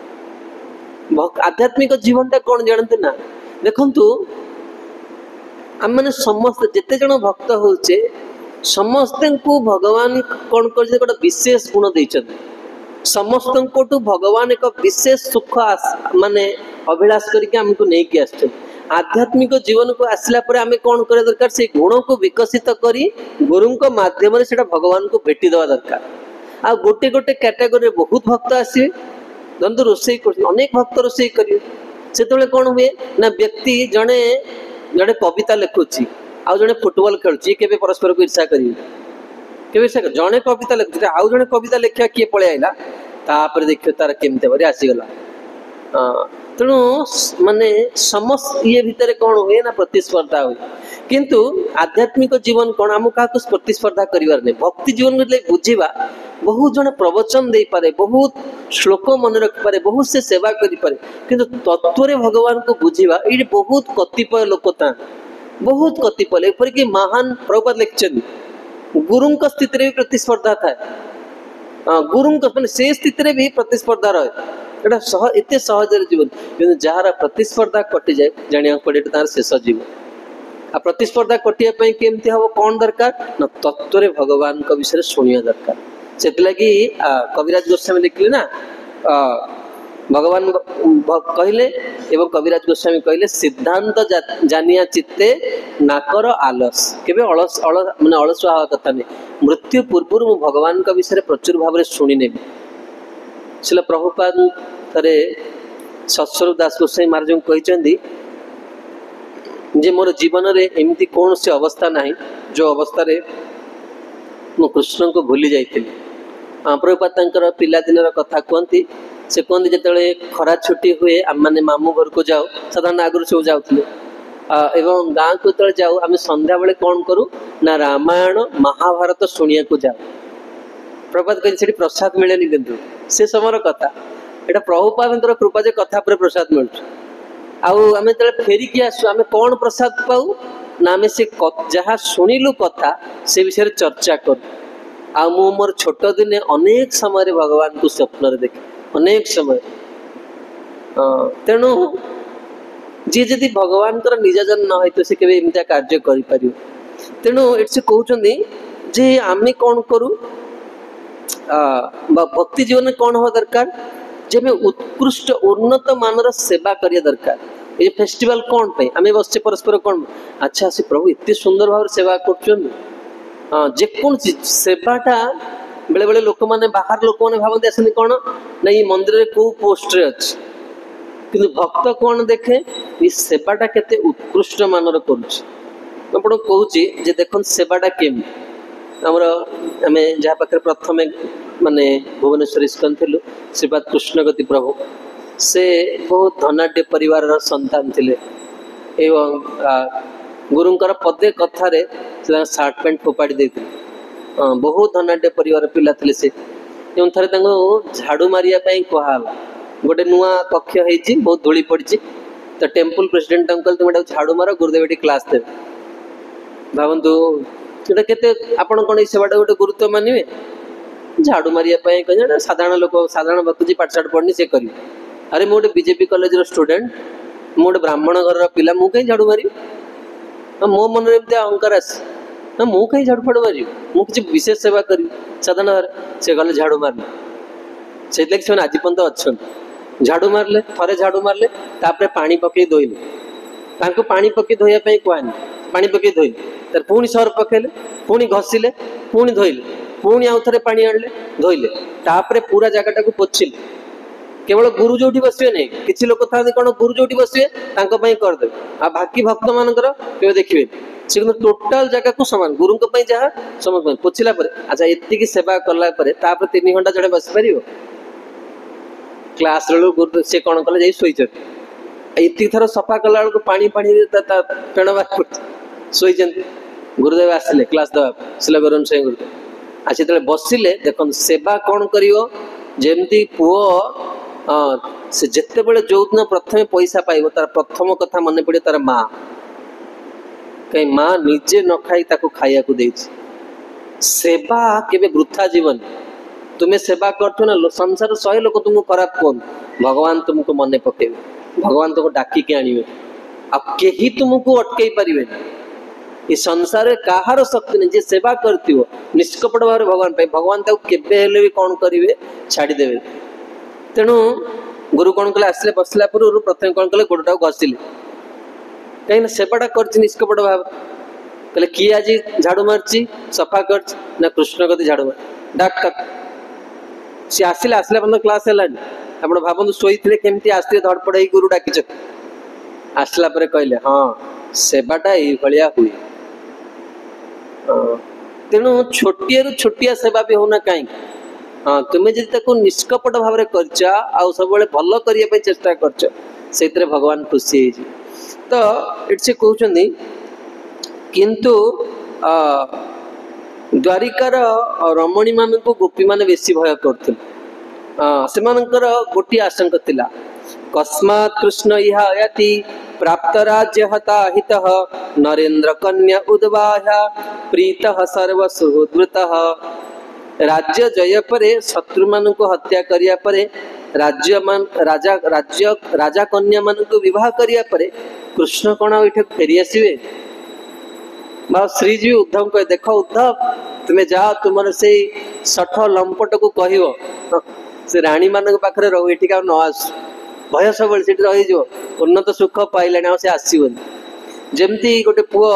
आध्यात्मिक जीवनटा कौन जानते ना देखंतु आम मैंने समस्त जिते जन भक्त होचे समस्त को भगवान कौन कर गोटे विशेष गुण देइछन समस्त को भगवान एक विशेष सुख माने अभिलाष करके हमको नहीं कि आछन आध्यात्मिक जीवन को आसला पर आमे कौन करे दरकार से गुण को विकसित करी गुरु को माध्यम रे सेटा भगवान को भेटी देवा दरकार आ गोटे गोटे कैटेगरी बहुत भक्त आसी दंतु रोषे अनेक भक्त रोषे करेंगे से कौन हुए ना व्यक्ति जड़े जड़े कविता लिखुची आउ जड़े फुटबॉल खेलुची केबे परस्पर को ईर्षा करेंगे जड़े कविता लिखुचे आउ जड़े कविता लिखा किए पलि आइला तापर देखियो तार केमते भारी आसीगला तेणु माने समस्त ये भितर कौन हुए ना प्रतिस्पर्धा हुए किंतु आध्यात्मिक जीवन कौन आम क्या प्रतिस्पर्धा करिवार नहीं भक्ति जीवन को बुझीबा बहुत जन प्रवचन दे पारे बहुत श्लोक मन रखिपारे बहुत से सेवा करि पारे किंतु तत्व रे भगवान को बुझीबा ये बहुत कतिपय लोक था बहुत कतिपय एपर कि महान प्रभुपाद लिखछन गुरुं का स्थिति रे प्रतिस्पर्धा था गुरुं का माने से स्थिति रे भी प्रतिस्पर्धा रहे एटा एते सहज जीवन किंतु जहार प्रतिस्पर्धा कटि जाए जानिया पड़े तार शेष जीवन आ प्रतिस्पर्धा कटिया पई केमती हबो कोन दरकार न तत्व रे भगवान का विषय सुनिया दरकार से कविराज गोस्वामी लिखले ना भगवान कहले एवं कविराज गोस्वामी कहले सिद्धांत जानिया चित्ते नाकर आलस केबे अलस माने अलस हवा कथा नहीं मृत्यु पूर्व मु भगवान का विषय प्रचुर भाव में शुणी नेबी शिला प्रभुपाद थरे सत्स्वरूप दास गोस्वामी महाराज कहते जे मोर जीवन रे एमती कौन से अवस्था नहीं जो अवस्था रे मु कृष्ण को भूली जाइथिली प्रभुपाद पिला दिन कथा कहती से कहते जिते खरा छुट्टी हुए आम मैंने मामू घर को जाओ साधारण आगुरी सब जाऊे एवं गाँ को जो जाऊ आम संध्या बेले कौन करूँ ना रामायण महाभारत शुणिया को जाऊ प्रभुपाद कहते प्रसाद मिले किंतु से समय कथा यहाँ प्रभुपाद कृपा जे कथा पर प्रसाद मिलूँ आम जो फेरिकी आसू आम कौन प्रसाद पाऊ ना आम से जहाँ शुणिलु कथा से विषय चर्चा करूँ आ मु मोर छोट दिने अनेक समय भगवान को स्वप्न देखे अनेक समय तेणु जी जदि भगवान निजाजन न हो से केबे एमता कार्य करि परियो तेणु एसे कहउचंदी जे आमे कौन करू भक्ति जीवन में कौन हो दरकार जे में उत्कृष्ट उन्नत मानर सेवा करिया दरकार ये फेस्टिवल कौन पे आमे बसचे परस्पर कौन अच्छा से प्रभु इतनी सुंदर भाव सेवा करछन जेकोन सेवाटा बेले बेले लोक माने बाहर लोक माने भावते आसनी कौन ना ये मंदिर रे को पोस्ट रे अछि किंतु भक्त कौन देखे ये सेवाटा केते उत्कृष्ट मानर करूछ आपण कहूची जे देखन सेवाटा केम हमर आमे जहा पाकर प्रथम माने भुवनेश्वर इस्कन थिलु श्रीपाद कृष्णगति प्रभु से बहुत धनाढ्य परिवार संतान थिले एवं गुरुंकर पदे कथारे सार्ट पैंट फोपाड़ी देते बहुत धनाढ्य परिवार पिला थिले से एवं थरे तांको झाड़ू मारिया पई कहला गोटे नुआ कक्ष हेची बहुत धूली पड़ी तो टेम्पल प्रेसिडेंट अंकल तुम झाड़ू मार गुरुदेव एटी क्लास देवे भावतु सेटा केते आपण कोन सेवाटा गोटे गुरुत्व मानिबे झाड़ू मारिया पई कह साधारण लोक साधारण भक्ति पाठशाठ पढ़नी से करी अरे मु गोटे बीजेपी कॉलेज रो स्टूडेंट मु गोटे ब्राह्मण घर पिला मु कहीं झाड़ू मारी मो मन में अहंकार आस ना मु कहीं झाड़ू फाड़ू मारी मु किसी विशेष सेवा करी साधारण से गले झाड़ू मारनी से आज पर्यंत अच्छा झाड़ू मारले थरे झाड़ू मारले तापर पानी पकई धोइले तांको पानी पकई धोइया पई कहनी पानी पकई धोइले तर पुणी सर्फ पकेले पुणी घसिले पुणी धोइले पुणी आउ थरे पानी आनले धोइले तापर पूरा जगह को पोछिले केवल गुरु जोटी बसिए नहीं किसी लोक था कौन गुरु जोटी बसिए करदे आ बाकी भक्त मानकर केवे देखिए से टोटाल जगह को समान गुरु जहाँ समझ पोछिला अच्छा एति सेवा कला 3 घंटा जड़े बस पार क्लास गुरु से कौन कले जाई शोच एति थर सफा कला पानी पानी पेण बाहर शोच गुरुदेव आसिले क्लास दवा शिल गुरु से गुरुदेव आज जो बसिले देख सेवा कौन कर जमती पुओ से जिते बड़े जो दिन प्रथम पैसा पाइब तार प्रथम कथा मन पड़े तार माँ कहीं माँ निजे न खाई ताको खाया को देछि सेवा केबे वृथा जीवन तुम्हें सेवा करथो ना संसार 100 लोक तुमको खराब कोन भगवान तुमको मने पकेबे भगवान तुमको डाकी के आनिबे अब केही तुमको अटकई परिबे ये संसार काहार शक्ति नहीं जे सेवा करती हो निष्कपट भाव भगवान पाई भगवान ताको केबे हेले भी कौन करिवे छाड़ी देबे तेणु गुरु कौन कले आसले बसला पूर्व प्रथम कौन कले गोड़टा घसिले कहीं सेवाटा कर निष्कपट भाव कहले किए आज झाड़ू मारची सफा कर ना कृष्ण गति झाड़ू मार डाक सी आसिले आसला बंद क्लास है आप भावतु शोई केमती आसते धड़पड़ गुरु डाक आसला कहले हाँ सेवाटा ये हुए तेणु छोटिया छोटिया सेवा भी होना कहीं हाँ तुम्हें जब निष्कपट भाव कर सब भल करने चेष्टा कर भगवान खुशी है तो ये से कहते किंतु द्वारिकार रमणी मान को गोपी मान बेसी भय करते गोटे आशंका थिला कस्मात् कृष्ण इहा अयाति प्राप्त राज्य हता हितः नरेंद्र कन्या उद्वाह्य प्रीतः सर्व सुहृद्वृतः राज्य जय परे शत्रु मान को हत्या करिया परे राजा कन्या मान को विवाह करिया परे कृष्ण कौन ये फेरी आसवे श्रीजी उद्धव कह देख उद्धव तुम्हें जाओ तुम से सठ लंपट को कह से राणी मान पाखे रहो ये न आस भय सब रही उन्नत सुख पाइला से आसबन जमती गोटे पुओ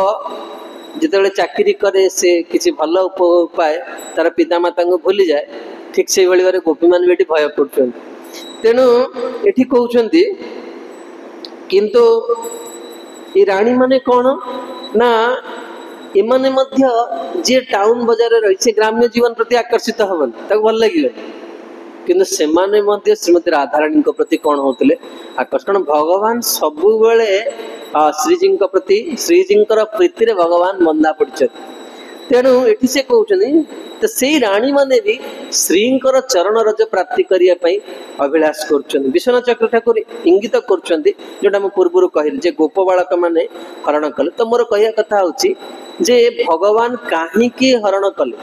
जिते चाकरी करे से किसी भल उपभोग पाए तार पिता माता को भूली जाए ठीक से भाई गोपी मान भी भय कर तेणु ये कहते किंतु ये राणी माने कौन ना एमाने मध्य जे टाउन बजार रही से ग्राम्य जीवन प्रति आकर्षित हवन तक भल लगे किंतु सेमाने मध्य श्रीमती राधाराणी प्रति कौन होते आकर्षण भगवान सबु बेले श्रीजी प्रति श्रीजी प्रीति भगवान बंधा पड़ते तेणु ये से कहते तो से राणी माने भी श्रींकर चरण रज प्राप्ति करने अभिलाष कर विश्वनाथ चक्र ठाकुर इंगित करोटा मुझे पूर्व कहली जे गोप बालक मैंने हरण कले तो मोर कह कथा हूँ जे भगवान कहीं हरण कले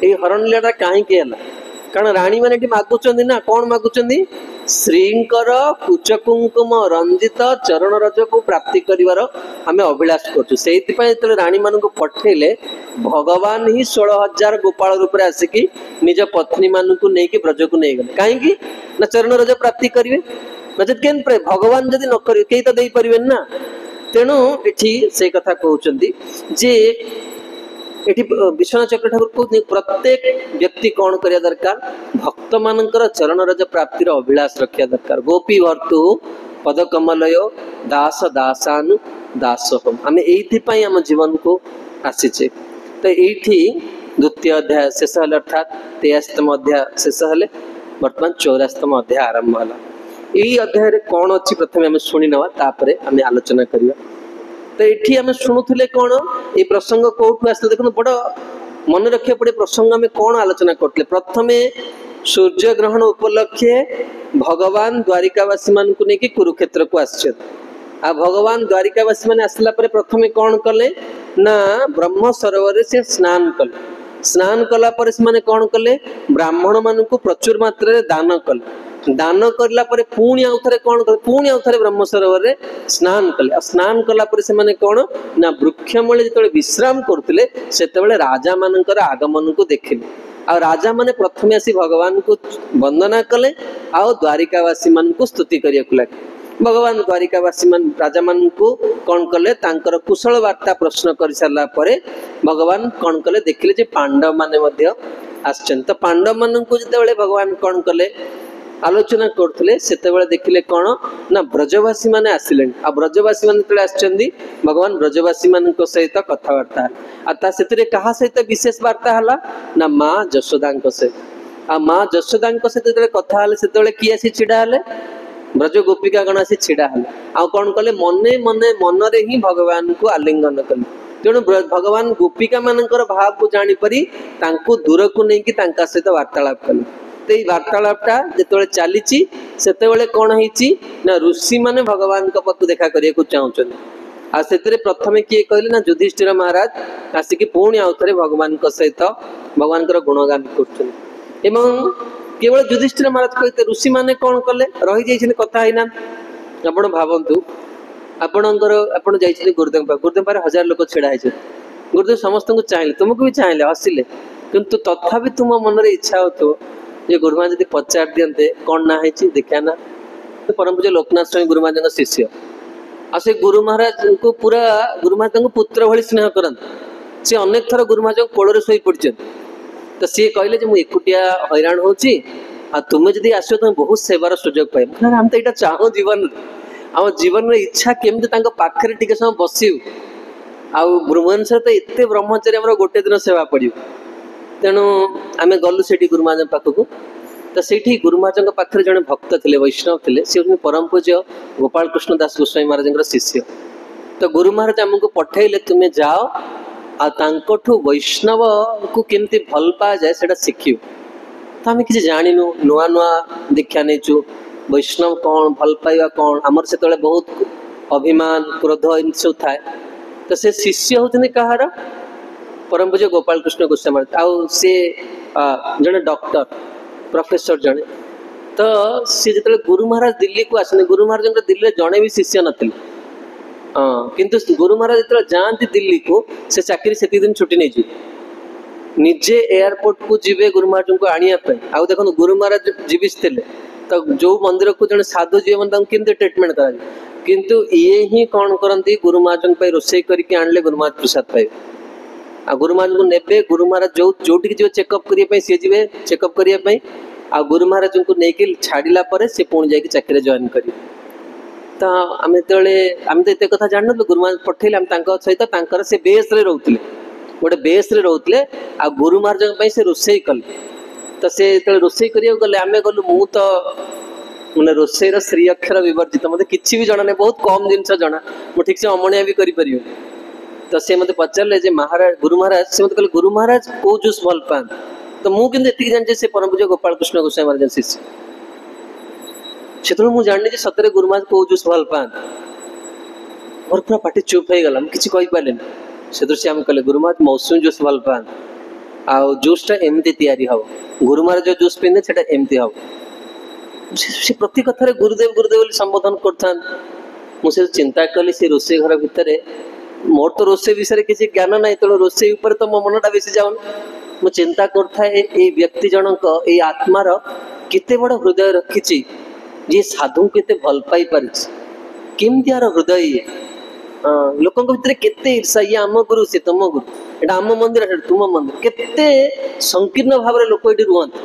ये हरण लीला कहीं कारण राणी मैंने मागुच ना कौन मागुच श्रींकर कुच कुंकुम रंजित चरण रज को प्राप्ति कर आम अभिलाष कर राणी मान को पठेले भगवान ही 16,000 गोपाल रूप में आसिकी निज पत्नी मान को लेकिन ब्रज को नहीं गले कहीं ना चरण रज प्राप्ति करेंगे नचेत के भगवान जदि न करेंगे कई तो दे पारे ना तेणु ये से कथा कहते जे ये विश्वनाथ चक्र ठाकुर कहते प्रत्येक व्यक्ति कौन करिया दरकार भक्त मानकर चरण रज प्राप्तिर अभिलाष रखा दरकार गोपी भर्तु पदकमलय दास दासानु दासोहम आम ये आम जीवन को आसीचे तो ये द्वितीय अध्याय शेष है अर्थात 83तम अध्याय शेष है बर्तमान 84तम अध्याय आरंभ है यही अध्याय कौन अच्छी प्रथम आम शुणी नवा आम आलोचना करवा तो ये आम शुणुले कौन ये प्रसंग कौटू आस देख बड़ मन रखा पड़े प्रसंग आम कौन आलोचना करते प्रथमे सूर्य ग्रहण उपलक्षे भगवान द्वारिकावासी मान को लेकिन कुरुक्षेत्र को आस भगवान द्वारिकावासी मैंने आसला प्रथमे कौन कले ना ब्रह्म सरोवर से स्नान कले स्नान कला से कौन कले ब्राह्मण मान को प्रचुर मात्रा दान कले दान करला परे पुणी आउ थरे कौन कले पुणी आउ थरे ब्रह्म सरोवर रे स्नान कले स्नान कला परे से माने कौन ना वृक्ष मूले जतले विश्राम करथिले सेतेबेले राजा मानकर आगमन को देखिले आ राजा माने प्रथमे आसी भगवान को वंदना कले आ द्वारिकावासी मान को स्तुति करिया लगे। भगवान द्वारिकावासी मान राजा मान को कौन कले तांकर कुशल वार्ता प्रश्न कर सारा परे भगवान कौन कले देखिले जे पांडव माने मध्य आछन। तो पांडव मान को जते भगवान कौन कले आलोचना करते से देखिले कौन ना ब्रजवासी माने आसिले आ ब्रजवासी माने आछंदी भगवान ब्रजवासी मान सहित कथबार्ता से कहा सहित विशेष वार्ता हला ना माँ जशोदा सहित आ माँ जशोदा सहित कथा से किए आसी छिड़ा हेले ब्रज गोपिका गण आसी छिड़ा हेले आ कौन कले मने मने मनरे ही भगवान को आलिंगन कले। तेणु भगवान गोपिका मानकर भाव को जानी परी तांको दूर को नहीं कि तांका सहित वार्तालाप कले। तो ये वार्तालापटा जो चली से कौन है ऋषि मैंने भगवान पाक देखा करने को चाहते आ से प्रथम किए कहले ना युधिष्ठिर महाराज आसिक पुणी आउ थे भगवान सहित भगवान गुणगान कर केवल युधिष्ठिर महाराज कहते ऋषि मैंने कौन कले रही जाइए कथा ही ना आप भावतु आपणकर आप गुरुदेव गुरुदेव पारे 1000 लोक छिड़ा है गुरुदेव समस्त को चाहिए तुमको भी चाहिए हसिले किंतु तथापि तुम मन इच्छा हो ये गुरुमा जी पचार दियंते कौन ना है देखा ना परम पूज्य लोकनाथ स्वामी गुरुमा जी शिष्य आ से गुरु महाराज को पूरा गुरु महाराज को पुत्र भली स्नेह करते सी अनेक थर गुरु महाराज कोल शोई पड़ते तो सी कहले मुझे एकुटिया हैरान होची आ तुम्हें जदि आसो तुम बहुत सेवार सुजोग पाइब हम तो यहाँ चाहूँ जीवन आम जीवन इच्छा केमती पाखे टिके समय बसू आ भुवनेश्वर तो एत ब्रह्मचारी गोटे दिन सेवा पड़ो तेणु आम गलु से गुरु महाराज पाखक तो से गुरु महाराज पाखे जड़े भक्त थे वैष्णव थे सी परम पूज्य गोपाल कृष्ण दास गोस्वामी महाराज शिष्य। तो गुरु महाराज आमको पठेले तुम्हें जाओ आठू वैष्णव को केमती भल पा जाए से शिखु। तो आम किसी जानु नुआ नुआ दीक्षा नहीं वैष्णव कौन भल पाइबा कौन आमर से बहुत अभिमान क्रोध इन सब थाए। तो से शिष्य होते कहार परम पूज्य गोपाल कृष्ण गोस्वामी महाराज आउ सी जड़े डॉक्टर प्रोफेसर जड़े। तो सी जो गुरु महाराज दिल्ली को आसने गुरु महाराज दिल्ली में जड़े भी शिष्य नी किंतु गुरु महाराज जो जाती दिल्ली को से चाकरी से दिन छुट्टी नहीं निजे एयरपोर्ट को जीवे गुरु महाराज को आने आउ देखो गुरु महाराज जीवित थे तो जो मंदिर को जड़े साधु जी मैंने ट्रिटमेंट करा किंतु ये ही कौन करती गुरु महाराज रोषे करके आणले गुरु महाराज प्रसाद पाइबे आ गुरु महाराज को नेबे गुरु महाराज जो जो चेकअप करने सी जी चेकअप करने आ गुरु महाराज को लेकिन छाड़ा पर से पुणी जाकि चाकरी जॉइन करेंगे। तो आम जो आम तो ये कथा जान गुरु महाराज पठेले सहित से बेस रोते गोटे बेस रोते आ गुरु महाराज से रोषे कले। तो से रोषे करा गले आम गलु मु तो मैंने रोषेर श्री अक्षर विवर्जित मत कि भी जना नहीं बहुत कम जिनस जना मुझे ठीक से अमणिया भी करें। तो से मत पचारे जे महाराज गुरु महाराज से मत कहले गुरु महाराज को जूस भल पान तो मुझे जानी से परम पूज्य गोपाल कृष्ण गोस्वामी महाराज शिष्य से मुझे जानी सतरे गुरु महाराज को जूस भल पान मोर पूरा पार्टी चुप हो गला किसी कहीपारे से दृश्य आम कहले गुरु महाराज मौसमी जूस भल पान आ जूसटा एमती तैयारी हम गुरु महाराज जो जूस पीने से एमती हम से प्रति कथार गुरुदेव गुरुदेव संबोधन करता मुझे चिंता कली से रोषे घर भितर मोर तो रोषे विषय किसी ज्ञान ना तेणु रोषे तो मो मनटा बेसी जाऊन मु चिंता करथाए व्यक्ति जनक ये आत्मार केते बड़ हृदय रखी जी साधु केते भल पाई पारिमती यार हृदय लोक भितर केते ईर्षा ये आम गुरु से तुम गुरु एटा आम मंदिर तुम मंदिर केते संकीर्ण भाव लोक ये रुहत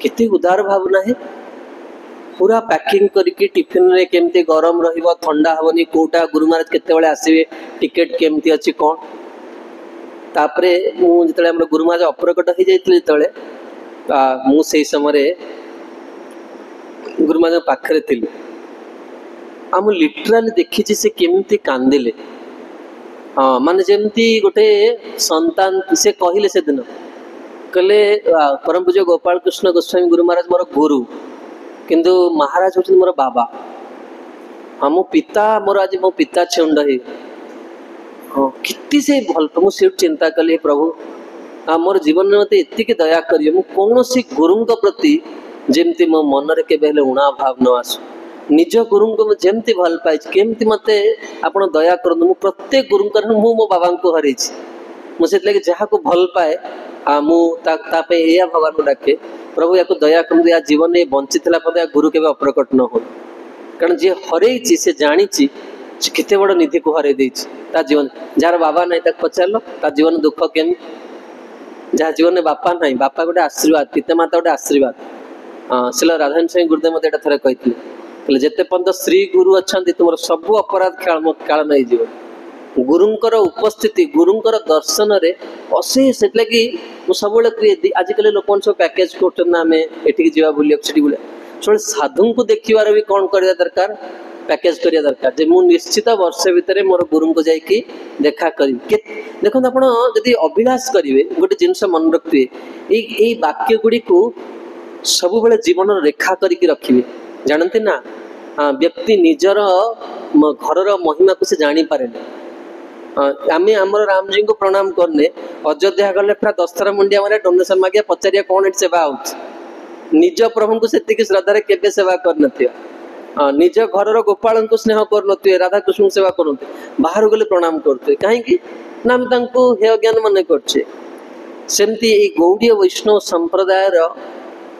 केते उदार भावना है पूरा पैकिंग करके टिफिन रे केमती गरम रहिबो ठंडा हबनी कोटा गुरु महाराज केते बेले आसीबे टिकेट केमती अछि कोन तापरे मु जतले हमर गुरु महाराज अप्रकट हो जाइतले जतले मु सेही समय गुरु महाराज पाखरे थिली हम लिटराली देखिछि से केमती कांदिले हाँ माने जेमती गोटे संतान से कहिले से दिन कहले परम पूज्य गोपाल कृष्ण गोस्वामी गुरु महाराज मोर गुरु किंतु महाराज होते मोर बाबा हाँ मो पिता मोर आज मो पिता छेउंड है हाँ कितनी से भल मुझे चिंता कली प्रभु हाँ मोर जीवन में मत एतिक दया करिए मु कौन सी गुरु प्रति जमती मो मन रे केबे हेले उणा भाव न आसु निज गुरु को जमती भल पाई केमती मते आपण दया करनु मु प्रत्येक गुरु कारण मु मो बाबा को हरैछि मुझे लगे जहाँ को भल पाए या भगवान को डाके प्रभु या दया कर या जीवन में बंची या गुरु के अप्रकट न हो कारण जी हरई से जानी केते बड़ निधि को हरई ता जीवन जार बाबा ना पचार ता जीवन दुख केमी जहाँ जीवन में बापा ना बापा गोटे आशीर्वाद पितामाता गोटे आशीर्वाद। हाँ शिल राधान स्वामी गुरुदेव मत थोड़े कही जिते पर्यंत श्री गुरु अच्छा तुम सब अपराध काल नहीं जीव गुरुंकर उपस्थिति गुरुंकर दर्शन रे अशेष लगी सब आजिकल लोक सब पैकेज करके जावा बुलिया सब साधु को देखिबार भी कौन करवा दरकार पैकेज करिया दरकार जे मु निश्चित वर्ष भितर मोर गुरु को जाइकी देखा करी देखो आप अभिलाष करेंगे गोटे जिनस मन रखिए यही वाक्य गुड़ी को सब बेले जीवन रेखा करके रखिए जानते ना व्यक्ति निजर घर महिमा को से जानी पारे आम आमर राम जी को प्रणाम करने अयोध्या गले पूरा 10 थर मुंडिया मारे डोनेशन मागे पचारिया कौन सेवा हो निज प्रभु को से श्रद्धा केवे सेवा कर निज घर गोपाल को स्नेह कर राधा कृष्ण सेवा करते बाहर गले प्रणाम करते कहीं ना हेय ज्ञान मन करमती गौड़ीय वैष्णव संप्रदाय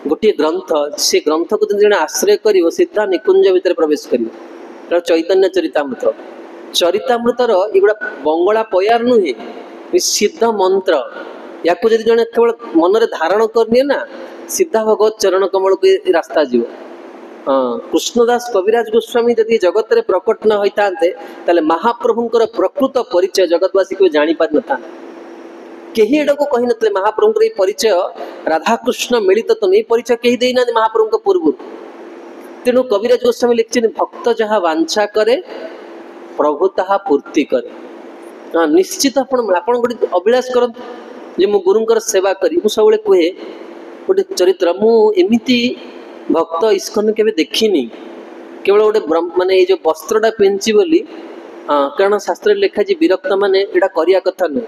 गोटे ग्रंथ से ग्रंथ को जन आश्रय कर सीधा निकुंज भितर प्रवेश कर चैतन्य चरितामृत चरितामृतर एगुड़ा बंगला पयार नुहे सिद्ध मंत्र या जन केवल मन में धारण करनी ना सीधा भगवत चरण कमल को रास्ता जीव। कृष्णदास कविराज गोस्वामी जदि जगत रे प्रकट न होता महाप्रभुंकर प्रकृत परिचय जगतवासी को जानी पार न था कहीं एडा को कही नतले महाप्रभुंकर ये परिचय राधाकृष्ण मिलित तुम ये परिचय कहीं देना महाप्रभु पूर्व तेणु कविराज गोस्वामी लिखते भक्त जहाँ वांछा करे प्रभु ताहा पूर्ति करे। हाँ निश्चित आप गोटे अभिलाष कर मु गुरुंकर सेवा करी मु सब कहे गोटे चरित्र मुझी भक्त इस्कन के देखनी केवल गोटे माने जो वस्त्रटा पिंची बोली कारण शास्त्र लिखा विरक्त माने एटा करिया कथा न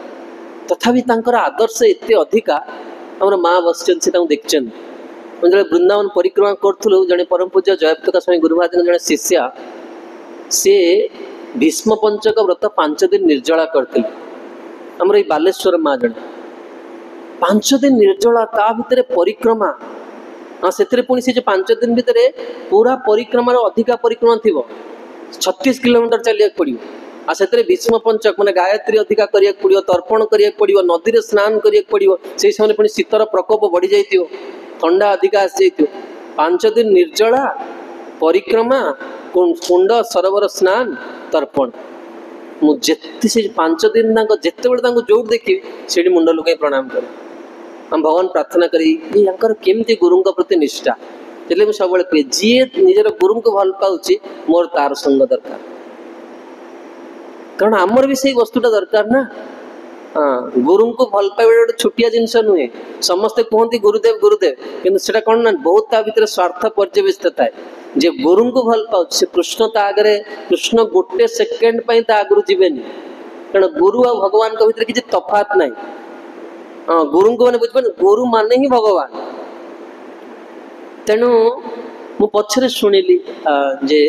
तथापि तांकर आदर्श एते अधिका हमर माँ बसचन से देखचन जो वृंदावन परिक्रमा करूँ जड़े परम पूज्य जयप्रकाश स्वामी गुरु महाराज जड़े शिष्या से भीष्म पंचक व्रत 5 दिन निर्जला करते आमर ये बालेश्वर माँ जड़े 5 दिन निर्जला ता भितर परिक्रमा हाँ से पुणी से 5 दिन भितर पूरा परिक्रमा अधिका परिक्रमा थी 36 किलोमीटर चलिया पड़ो आ से भीष्म पंचक मैंने गायत्री अधिका करिया पड़ो तर्पण करिया पड़ो नदी में स्नान करिया पड़ो से समय पुणी शीतर प्रकोप बढ़ी जाइए ठंडा अधिका आसी जाइए 5 दिन निर्जला परिक्रमा कुंड सरोवर स्नान तर्पण मुझे 5 दिन जिते बड़े जो देखी से मुंड लुकाई प्रणाम करे हम भगवान प्रार्थना करी केमती गुरु प्रति निष्ठा मुझे सब कहे जी निजर गुरु को भल पाऊँ मोर तार संग दरकार कारण आमर भी से वस्तुटा दरकार ना। हाँ गुरु को भल पाइबा गोटे छोटिया जिनस नुहे समस्ते कहते गुरुदेव गुरुदेव कि कौन ना बहुत ता भीतर स्वार्थ पर्यवेक्षित थाए जे गुरु को भल पाऊ से कृष्ण ता आगे कृष्ण गोटे सेकेंड आगु जीवेनि कारण गुरु आ भगवान भीतर किसी तफात ना। हाँ गुरु को मैंने बुझे गुरु माने ही भगवान तेणु मु पछरे शुणिली जे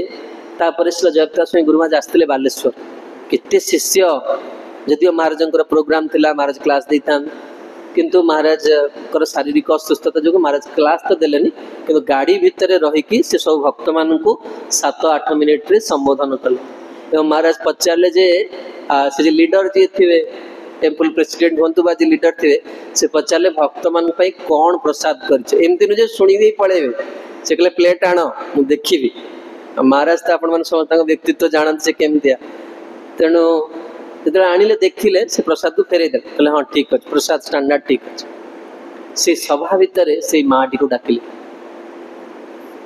तापर जयप्रकाश स्वामी गुरु महाराज आसते बालेश्वर केते शिष्य जदिव महाराज प्रोग्राम थिला महाराज क्लास देता किंतु महाराज शारीरिक असुस्थता जो महाराज क्लास तो देलेनी किंतु गाड़ी भितर रहीकि से सब भक्त मान को 7-8 मिनिट रे संबोधन कले एवं महाराज पचारे जे से लीडर जी थे टेम्पल प्रेसिडेंट हूँ बा लीडर थे से पचारे भक्त मान कौन प्रसाद करमती नुजे शुणी पड़े से कहले प्लेट आण मु देखी महाराज तो आपण समस्त व्यक्तित्व जानते से केमतिया तेणु जो आनिले देखिले से प्रसाद को फेरे देले कहले हाँ ठीक अच्छे प्रसाद स्टैंडर्ड ठीक अच्छे से सभा भितर से माटी को डाकिले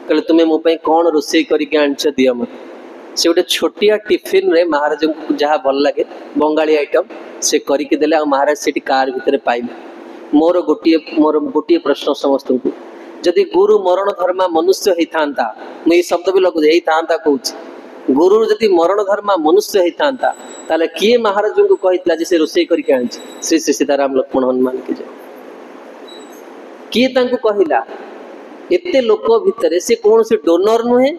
कहले तुम्हें मो कौन रोषे करके आनिछ दियो मत से गोटे छोटिया टिफिन रे महाराज को जहाँ भल लगे बंगाली आइटम से करके देले आ महाराज से कार भितर पाइले मोर गोटे प्रश्न समस्त को जदि गुरु मरण धर्मा मनुष्य होता मुझे शब्द भी लगुच होता कहूँ गुरु जदि मरण धर्मा मनुष्य होता ताले किए महाराज को कही से रोषे करके आनी श्री श्री सीताराम लक्ष्मण हनुमान के जय किए कहला एते लोक भितर से कौन सी डोनर नुहे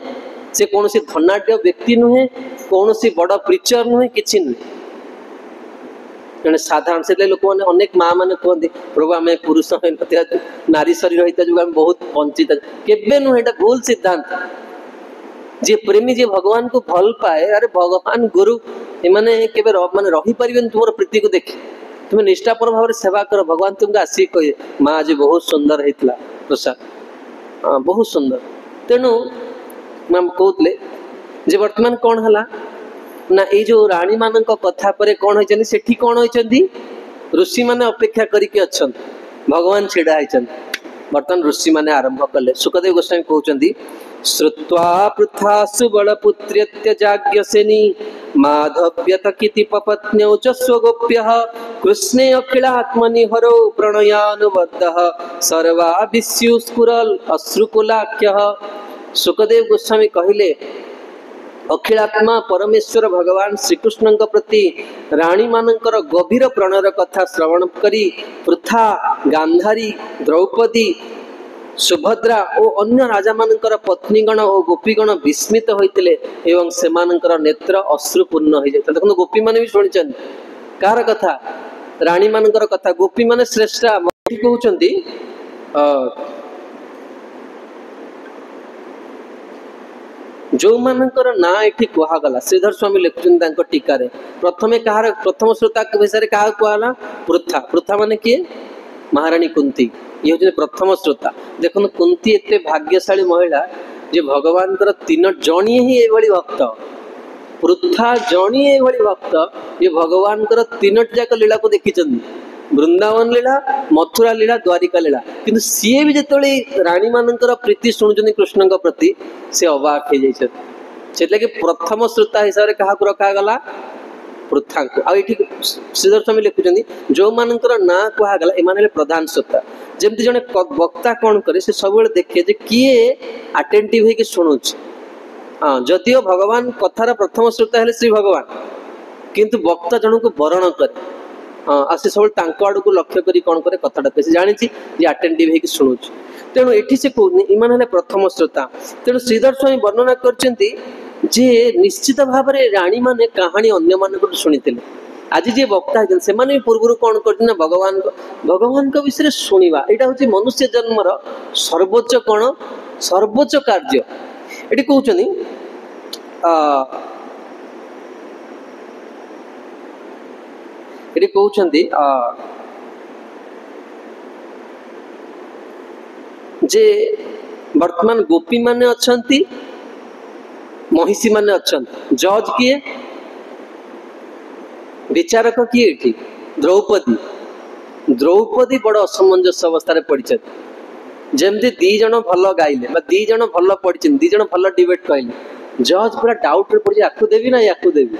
से कौन सी धनाढ़ व्यक्ति नुहे कौन सी बड़ प्रिचर नुहे किसी नुहे जड़े साधारण से लोक मैंने अनेक माँ मैंने कहते प्रभु आम पुरुष नारी शरीर होता जो आम बहुत वंचित केवे नुहे भूल सिद्धांत जी प्रेमी जी भगवान को भल पाए अरे भगवान गुरु एमाने केवे माने रही परिबेन तुमर प्रीति को देखि तुम निष्ठापर भाव सेवा कर भगवान तुमको आसिक कहे माँ आज बहुत सुंदर होता प्रसाद हाँ बहुत सुंदर तेणु मैम कहते जे वर्तमान कौन है ना ये जो रानी मान कथा पर कौन होती सेठी कौन होती ऋषि मैंने अपेक्षा करके अच्छा भगवान छिड़ा होती बर्तमान ऋषि मैंने आरंभ कले सुखदेव गोस्वामी कहते श्रुत्वा पृथा सुबलपुत्र्यत्य जाग्यसेनी माधव्यतकिति पपत्न्यौ च स्वगोप्यः कृष्णे अखिलात्मनि हरौ प्रणयानुबद्धः सर्वा विस्युस्फुरल अश्रुकुलाख्यः। सुखदेव गोस्वामी कहले अखिलात्मा परमेश्वर भगवान श्रीकृष्ण प्रति राणी मानकर गभीर प्रणयर कथा श्रवण करी पृथा गांधारी द्रौपदी सुभद्रा और अन्य राजा मानकर पत्नीगण और गोपीगण विस्मित होते एवं सेमानकर नेत्र अश्रुपूर्ण हो जाता देखो गोपी माने भी शुणी कार कथा राणी मानकर कथा गोपी माने श्रेष्ठा कहते जो मानकर ना ये कहगला श्रीधर स्वामी लिखुं टीका प्रथमे कहार प्रथम श्रोता विषय क्या कहला पृथा पृथा माने किए महारानी कुंती ये हूँ प्रथम श्रोता देखो कुंती एते भाग्यशाली महिला जे भगवान तीन जणिए ही ये भक्त पृथा जणिए ये भक्त ये भगवान तीनोटी जाक लीला को देखी वृंदावन लीला मथुरा लीला द्वारिका लीला किंतु सीए भी जो राणी मानकर प्रीति शुणुं कृष्ण प्रति से अबाक हो जाए प्रथम श्रोता हिसाब से क्या रखागला पृथा को आठी श्रीधर स्वामी लिखुं जो मानकर ना कहगला एम प्रधान श्रोता जमती जड़े वक्ता कौन करे से सब देखे जे किए अटेंटिव है शुणु हाँ जदियो भगवान कथार प्रथम श्रोता है श्री भगवान किंतु वक्ता जन को वरण करे हाँ आ से सब आड़ को लक्ष्य करी कौन करे कथाटा कहे जानी अटेंटिव है शुणु तेणु ये से कहते इमान प्रथम श्रोता तेणु श्रीधर स्वामी वर्णना करछंती जे निश्चित भाव में राणी माने कहानी अन्य मान शुणी आज जे वक्ता से पूर्व कौन कर भगवान विषय शुणा यहाँ हूँ मनुष्य जन्मर सर्वोच्च कौन सर्वोच्च कार्य ये कहते ये कहते जे वर्तमान गोपी माने अच्छंती महिषी माने अच्छंती जज किए विचारक किए द्रौपदी द्रौपदी बड़ असमंजस अवस्था पड़ी जमती दी जन भल गाइले दी जन भल पढ़ी दी जन भल डिबेट कहले जज पूरा डाउट रे पड़ी याकू देवी ना याकू देवी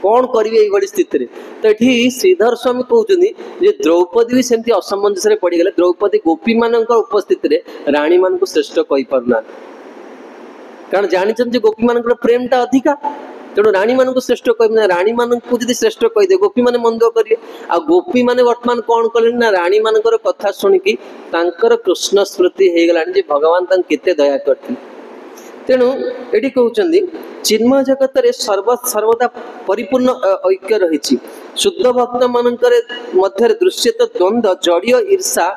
कौन करेंगे ये स्थित तो ये श्रीधर स्वामी कहते द्रौपदी भी सेमती असमंजस पड़ गले द्रौपदी गोपी मान उपस्थित राणी मान को श्रेष्ठ कही पारना कारण जानी गोपी मान प्रेम टा अधिका तेणु राणी मान श्रेष्ठ कह राणी मान को श्रेष्ठ कहीदे गोपी मैंने मंद करेंगे आ गोपी मैंने वर्तमान कौन कले ना राणी मान कथा शुणिकी कृष्ण स्मृति हो गला भगवान केते दया करते तेणु ये कहते चिन्मय जगत रे सर्वदा परिपूर्ण ऐक्य रही शुद्ध भक्त मान मध्य दृश्यत द्वंद्व जड़ीय ईर्षा